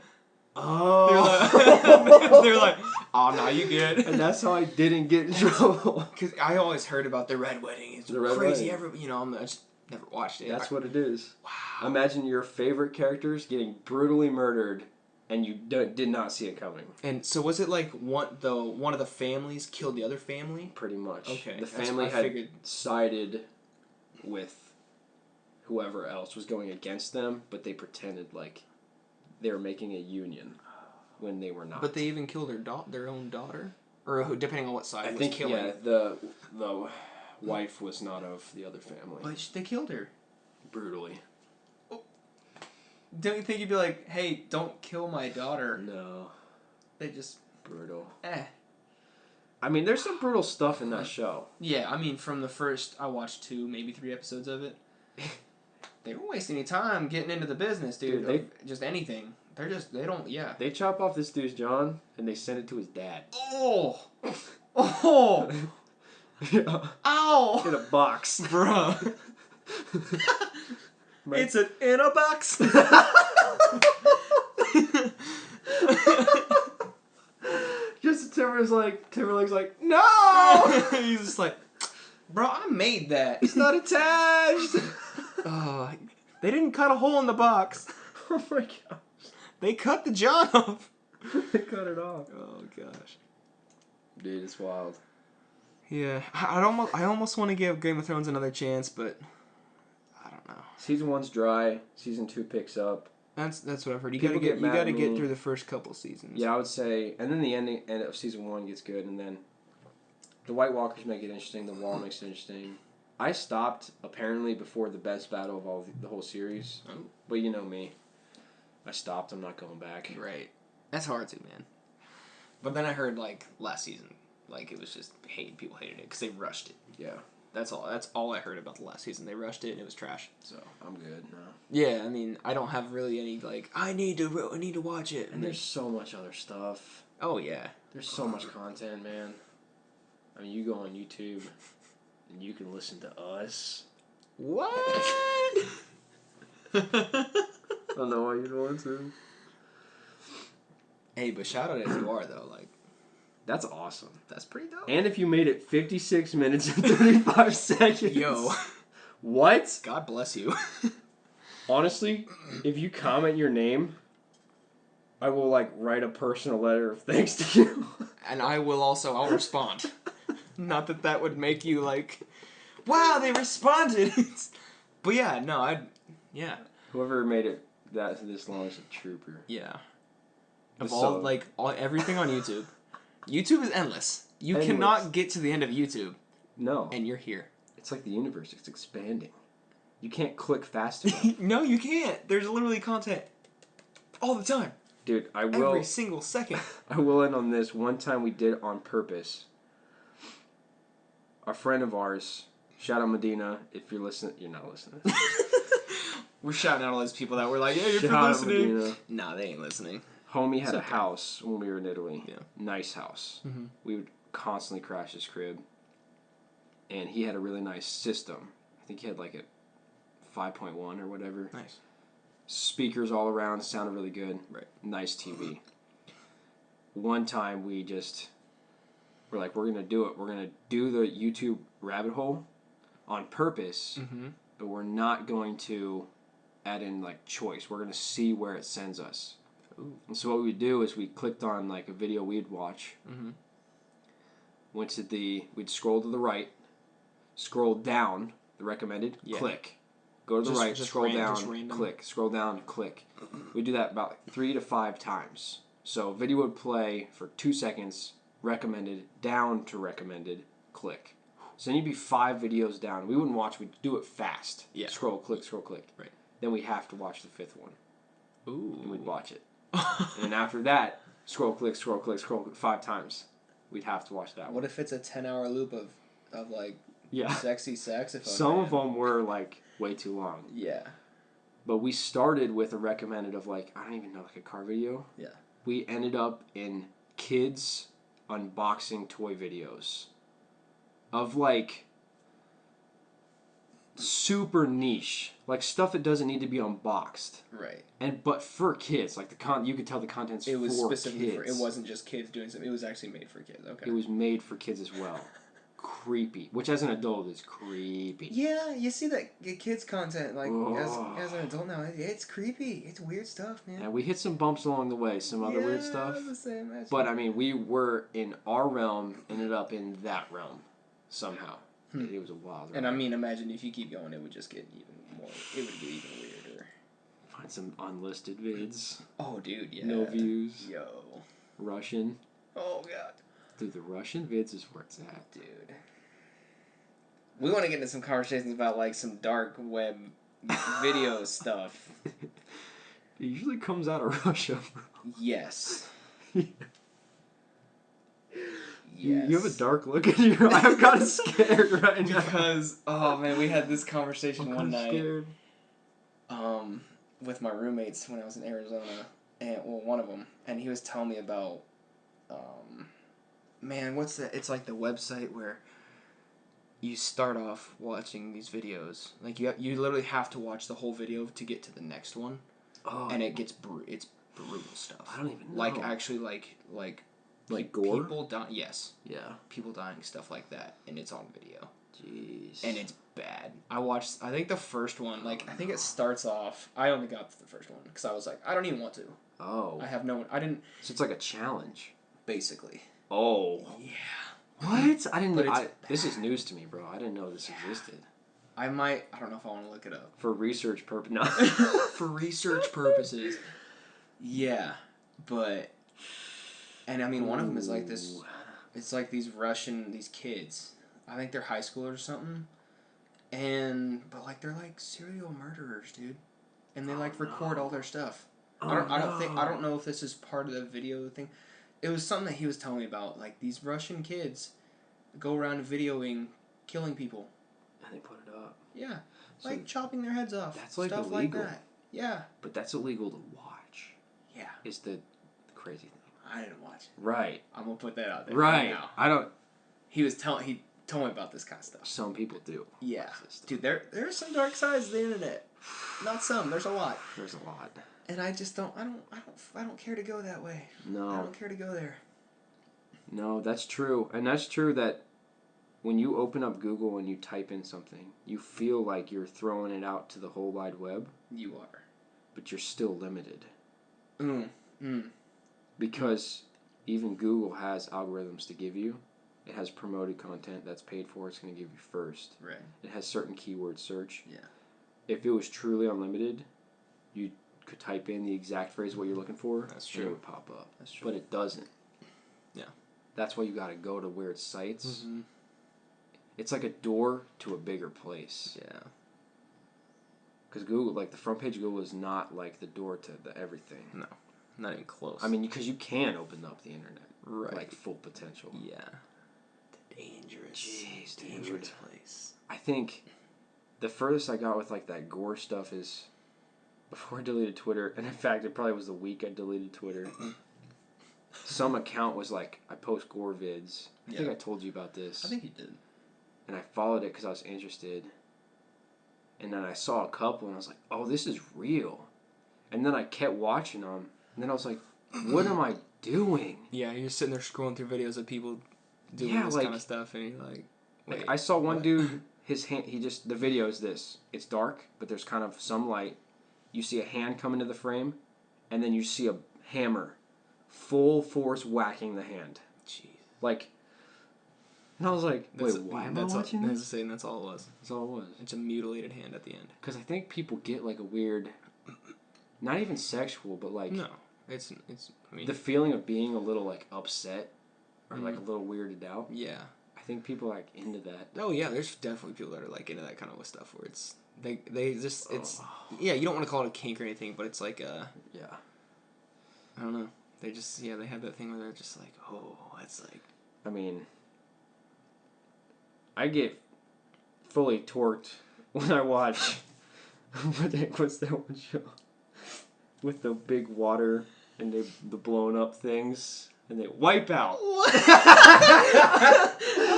"Oh." They're like, "Oh, no, you good." And that's how I didn't get in trouble. Because I always heard about the Red Wedding. It's The Red crazy. Wedding. I just never watched it. That's what it is. Wow. Imagine your favorite characters getting brutally murdered, and you did not see it coming. And so was it like one of the families killed the other family? Pretty much. Okay. The family had sided with whoever else was going against them, but they pretended like they were making a union when they were not. But they even killed their own daughter, or depending on what side. I was think killing. yeah, the wife was not of the other family. But they killed her. Brutally. Don't you think you'd be like, "Hey, don't kill my daughter"? No. They just Brutal. eh. I mean, there's some brutal stuff in that show. Yeah, I mean, from the first, I watched 2, maybe 3 episodes of it. They don't waste any time getting into the business, dude. Just anything. They don't, yeah. They chop off this dude's John, and they send it to his dad. Oh! Oh! Yeah. Ow! In a box. Bruh. It's in a box. Just Timberlake's like, no! He's just like, bro, I made that. It's not attached. Oh, they didn't cut a hole in the box. Oh my gosh. They cut the John off. They cut it off. Oh gosh. Dude, it's wild. Yeah, I almost want to give Game of Thrones another chance, but I don't know. Season 1's dry. Season 2 picks up. That's what I've heard. You People gotta get through the first couple seasons. Yeah, I would say, and then the end of Season 1 gets good, and then the White Walkers make it interesting. The Wall makes it interesting. I stopped apparently before the best battle of the whole series, but you know me. I stopped. I'm not going back. Right. That's hard to, man. But then I heard last season, it was just people hated it because they rushed it. Yeah. That's all I heard about the last season. They rushed it and it was trash. So I'm good now. Yeah, I mean, I don't have really any I need to watch it. And there's so much other stuff. Oh yeah. There's so much content, man. I mean, you go on YouTube and you can listen to us. What? I don't know why you'd want to. Hey, but shout out if you are though, That's awesome. that's pretty dope. And if you made it 56 minutes and 35 seconds. Yo. What? God bless you. Honestly, if you comment your name, I will write a personal letter of thanks to you. And I'll respond. Not that would make you wow, they responded. But yeah, no, yeah. Whoever made it this long is a trooper. Yeah. Of everything on YouTube. YouTube is endless. You cannot get to the end of YouTube. No. And you're here. It's like the universe. It's expanding. You can't click fast enough. No, you can't. There's literally content all the time. Dude, I will... Every single second. I will end on this. One time we did it on purpose. A friend of ours, shout out Medina, if you're listening... You're not listening. We're shouting out all those people that were like, hey, if you're listening. Nah, they ain't listening. Homie had a house when we were in Italy. Yeah. Nice house. Mm-hmm. We would constantly crash his crib. And he had a really nice system. I think he had a 5.1 or whatever. Nice. Speakers all around, sounded really good. Right. Nice TV. One time we're like, we're going to do it. We're going to do the YouTube rabbit hole on purpose, but we're not going to add in choice. We're going to see where it sends us. Ooh. And so what we would do is we clicked on a video we'd watch, went to we'd scroll to the right, scroll down, the recommended, click. Go to the right, scroll down, click. Scroll down, click. We do that about 3 to 5 times. So video would play for 2 seconds, recommended, down to recommended, click. So then you'd be 5 videos down. We wouldn't watch, we'd do it fast. Yeah. Scroll, click, scroll, click. Right. Then we have to watch the 5th one. Ooh. And we'd watch it. And then after that, scroll, click, 5 times. We'd have to watch that one. What if it's a 10-hour loop of sexy saxophone? Some of them were way too long. Yeah. But we started with a recommended of I don't even know, a car video. Yeah. We ended up in kids unboxing toy videos of super niche, stuff that doesn't need to be unboxed. Right. But for kids, you could tell the content's for kids. It was specifically it wasn't just kids doing something. It was actually made for kids. Okay. It was made for kids as well. Creepy, which as an adult is creepy. Yeah, you see that kids content as an adult now. It's creepy. It's weird stuff, man. And we hit some bumps along the way, some other weird stuff. The same. But I mean, we were in our realm, ended up in that realm somehow. It was a wild ride. And I mean, imagine if you keep going, it would just get even more. It would get even weirder. Find some unlisted vids. Oh, dude, yeah. No views. Yo. Russian. Oh god. Dude, the Russian vids is where it's at. Dude. We want to get into some conversations about some dark web video stuff. It usually comes out of Russia, bro. Yes. Yes. You have a dark look in your eye. I'm kind of scared right now. Because, oh man, we had this conversation one night. Scared. with my roommates when I was in Arizona, and one of them, and he was telling me about, man, what's that? It's like the website where you start off watching these videos. Like you literally have to watch the whole video to get to the next one, and it gets it's brutal stuff. I don't even know. Like actually like gore? People dying. Yes. Yeah. People dying, stuff like that, and it's on video. Jeez. And it's bad. I think the first one, I think it starts off, I only got to the first one, because I was like, I don't even want to. Oh. I didn't. So it's like a challenge. Basically. Oh. Yeah. What? I didn't know. This is news to me, bro. I didn't know this existed. I don't know if I want to look it up. For research purposes. No. For research purposes. Yeah. But, and I mean, one of them is like this, it's like these kids. I think they're high schoolers or something. But like they're like serial murderers, dude. And they record all their stuff. I don't know if this is part of the video thing. It was something that he was telling me about. Like these Russian kids go around videoing killing people. And they put it up. Yeah. So chopping their heads off. That's like stuff illegal. Like that. Yeah. But that's illegal to watch. Yeah. Is the crazy thing. I didn't watch it. Right. I'm gonna put that out there. Right. Now. I don't. He told me about this kind of stuff. Some people do. Yeah. Dude, there's some dark sides of the internet. Not some. There's a lot. There's a lot. And I just don't. I don't care to go that way. No. I don't care to go there. No, that's true, and that's true that when you open up Google and you type in something, you feel like you're throwing it out to the whole wide web. You are. But you're still limited. Because even Google has algorithms to give you. It has promoted content that's paid for. It's going to give you first. Right. It has certain keyword search. Yeah. If it was truly unlimited, you could type in the exact phrase what you're looking for. That's true. And it would pop up. That's true. But it doesn't. Yeah. That's why you got to go to where it cites. Mm-hmm. It's like a door to a bigger place. Yeah. Because Google, like the front page of Google is not like the door to the everything. No. Not even close. I mean, because you can open up the internet. Right. Like full potential. Yeah. Dangerous place. I think the furthest I got with like that gore stuff is before I deleted Twitter, and in fact it probably was the week I deleted Twitter. Some account was like, I post gore vids. I think I told you about this. I think you did. And I followed it because I was interested. And then I saw a couple and I was like, oh, this is real. And then I kept watching them. And then I was like, what am I doing? Yeah, you're sitting there scrolling through videos of people doing this kind of stuff, and you're like, wait, I saw one dude, his hand, the video is this. It's dark, but there's kind of some light. You see a hand come into the frame, and then you see a hammer, full force whacking the hand. Jeez. And I was like, wait, why am I watching this? That's all it was. That's all it was. It's a mutilated hand at the end. Because I think people get like a weird, not even sexual, but like... No. It's I mean, the feeling of being a little like upset or like a little weirded out. Yeah. I think people are like into that. Oh yeah, there's definitely people that are like into that kind of stuff where it's they just it's yeah, you don't want to call it a kink or anything, but it's like I don't know. They just they have that thing where they're just like, oh, it's like, I mean, I get fully torqued when I watch what's that one show with the big water and the blown up things and they wipe out. What? I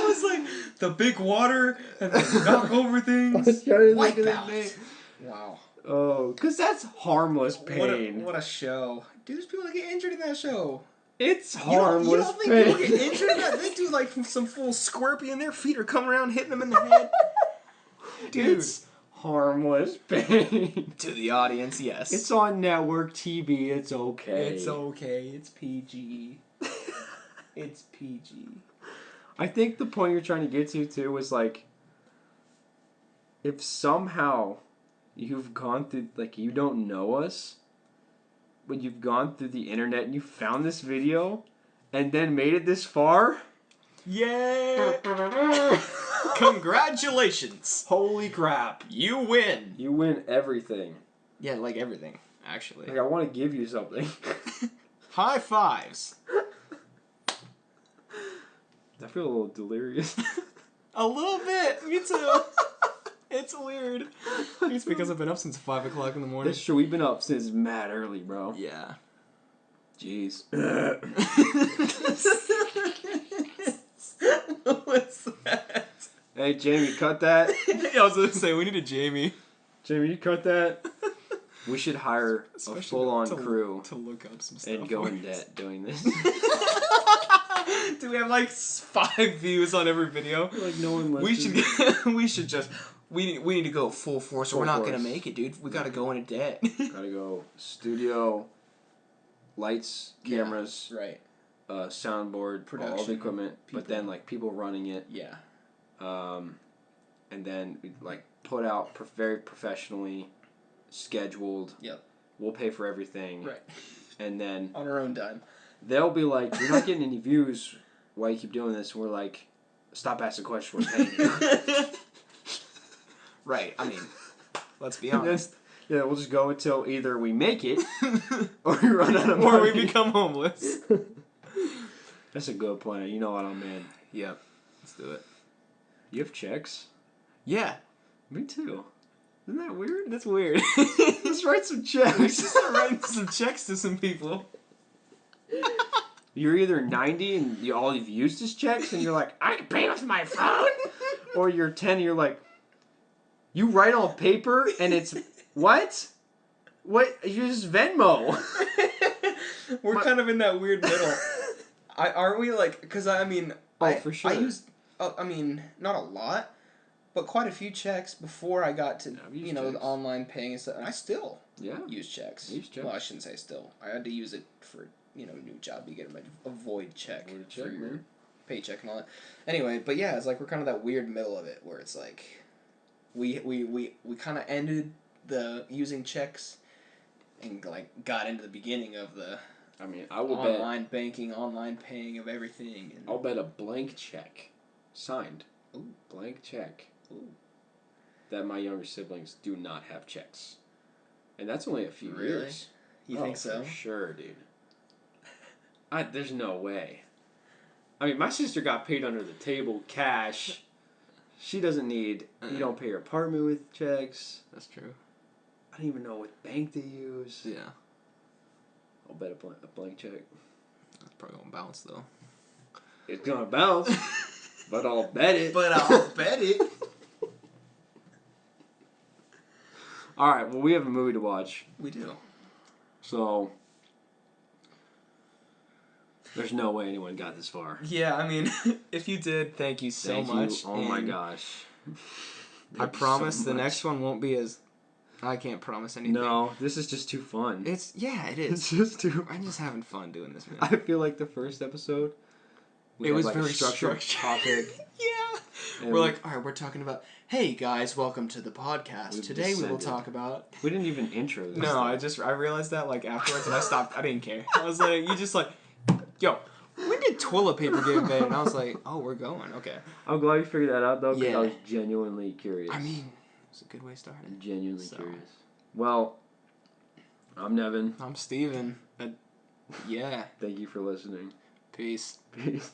was like, the big water and the knock over things. Wipe out. Wow. Oh, because that's harmless pain. What a show. Dude, there's people that get injured in that show. It's harmless you don't think pain. People get injured in that? They do like some full squirpy and their feet are coming around hitting them in the head. Dude. It's harmless pain. To the audience, yes. It's on network TV. It's okay. It's okay. It's PG. It's PG. I think the point you're trying to get to, too, was like, if somehow you've gone through, like, you don't know us, but you've gone through the internet and you found this video and then made it this far... Yeah! Congratulations! Holy crap. You win! You win everything. Yeah, like everything, actually. Like, I want to give you something. High fives! I feel a little delirious. A little bit! Me too! It's weird. It's because I've been up since 5 o'clock in the morning. That's true. We've been up since mad early, bro. Yeah. Jeez. What's that? Hey, Jamie, cut that. I was gonna say we need a Jamie. Jamie, you cut that. We should hire Especially a full-on to crew to look up some stuff and go in debt doing this. Do we have like 5 views on every video? Like no one We listens. should. We should just. We need to go full force, or Full we're not force. gonna make it, dude. We gotta go into debt. Gotta go studio, lights, cameras, Right. Soundboard, all the Production, equipment, but people. then like people running it. Yeah. And then like put out very professionally scheduled. Yep. We'll pay for everything. Right. And then On our own dime. they'll be like, "You're not getting any views. Why you keep doing this?" And we're like, "Stop asking questions. We're paying you." Right. I mean, let's be And then, honest. yeah, we'll just go until either we make it or we run out of money. Or we become homeless. That's a good plan. You know what I'm in. Yep. Let's do it. You have checks? Yeah. Me too. Isn't that weird? That's weird. Let's write some We checks. should start writing some checks to some people. You're either 90 and all you've used is checks and you're like, I can pay with my phone. Or you're 10 and you're like, you write on paper and it's, what? What? You just Venmo. We're kind of in that weird middle. Aren't we like, because I mean, For sure. I used, I mean, not a lot, but quite a few checks before I got to, I've used you know, checks. the online paying and stuff, and I still Yeah. use checks. I use checks. Well, I shouldn't say still. I had to use it for, you know, new job. You get a void check, Void check, for your man. paycheck and all that. Anyway, but yeah, it's like we're kind of that weird middle of it where it's like, we kind of ended the using checks and like got into the beginning of the I mean, I will online banking, online paying of everything. And I'll bet a blank check, signed, Ooh. blank check, Ooh. that my younger siblings do not have checks. And that's only a few Really? years. You think so? For sure, dude. There's no way. I mean, my sister got paid under the table, cash. She doesn't need, you don't pay your apartment with checks. That's true. I don't even know what bank they use. Yeah. I'll bet a blank check. That's probably gonna bounce though. It's gonna bounce, but I'll bet it. But I'll bet it. Alright, well, we have a movie to watch. We do. So, there's no way anyone got this far. Yeah, I mean, if you did, thank you so Thank much. you. Oh my and gosh. I Thank you promise so the much. next one won't be as. I can't promise anything. No, this is just too fun. It It's is. just too. I'm just having fun doing this, man. I feel like the first episode. It was a very structured structured. topic. Yeah. And We're like, all right, we're talking about, hey guys, welcome to the podcast. We've Today we will descended. talk about. we didn't even intro this. No, thing. I realized that like afterwards and I stopped. I didn't care. I was like, you just like, yo, when did toilet paper get invented? And I was like, oh, we're going. Okay. I'm glad you figured that out though, because Yeah. I was genuinely curious. I mean, it's a good way to start it. Genuinely So. curious. Well, I'm Nevin. I'm Steven. Yeah. Thank you for listening. Peace. Peace.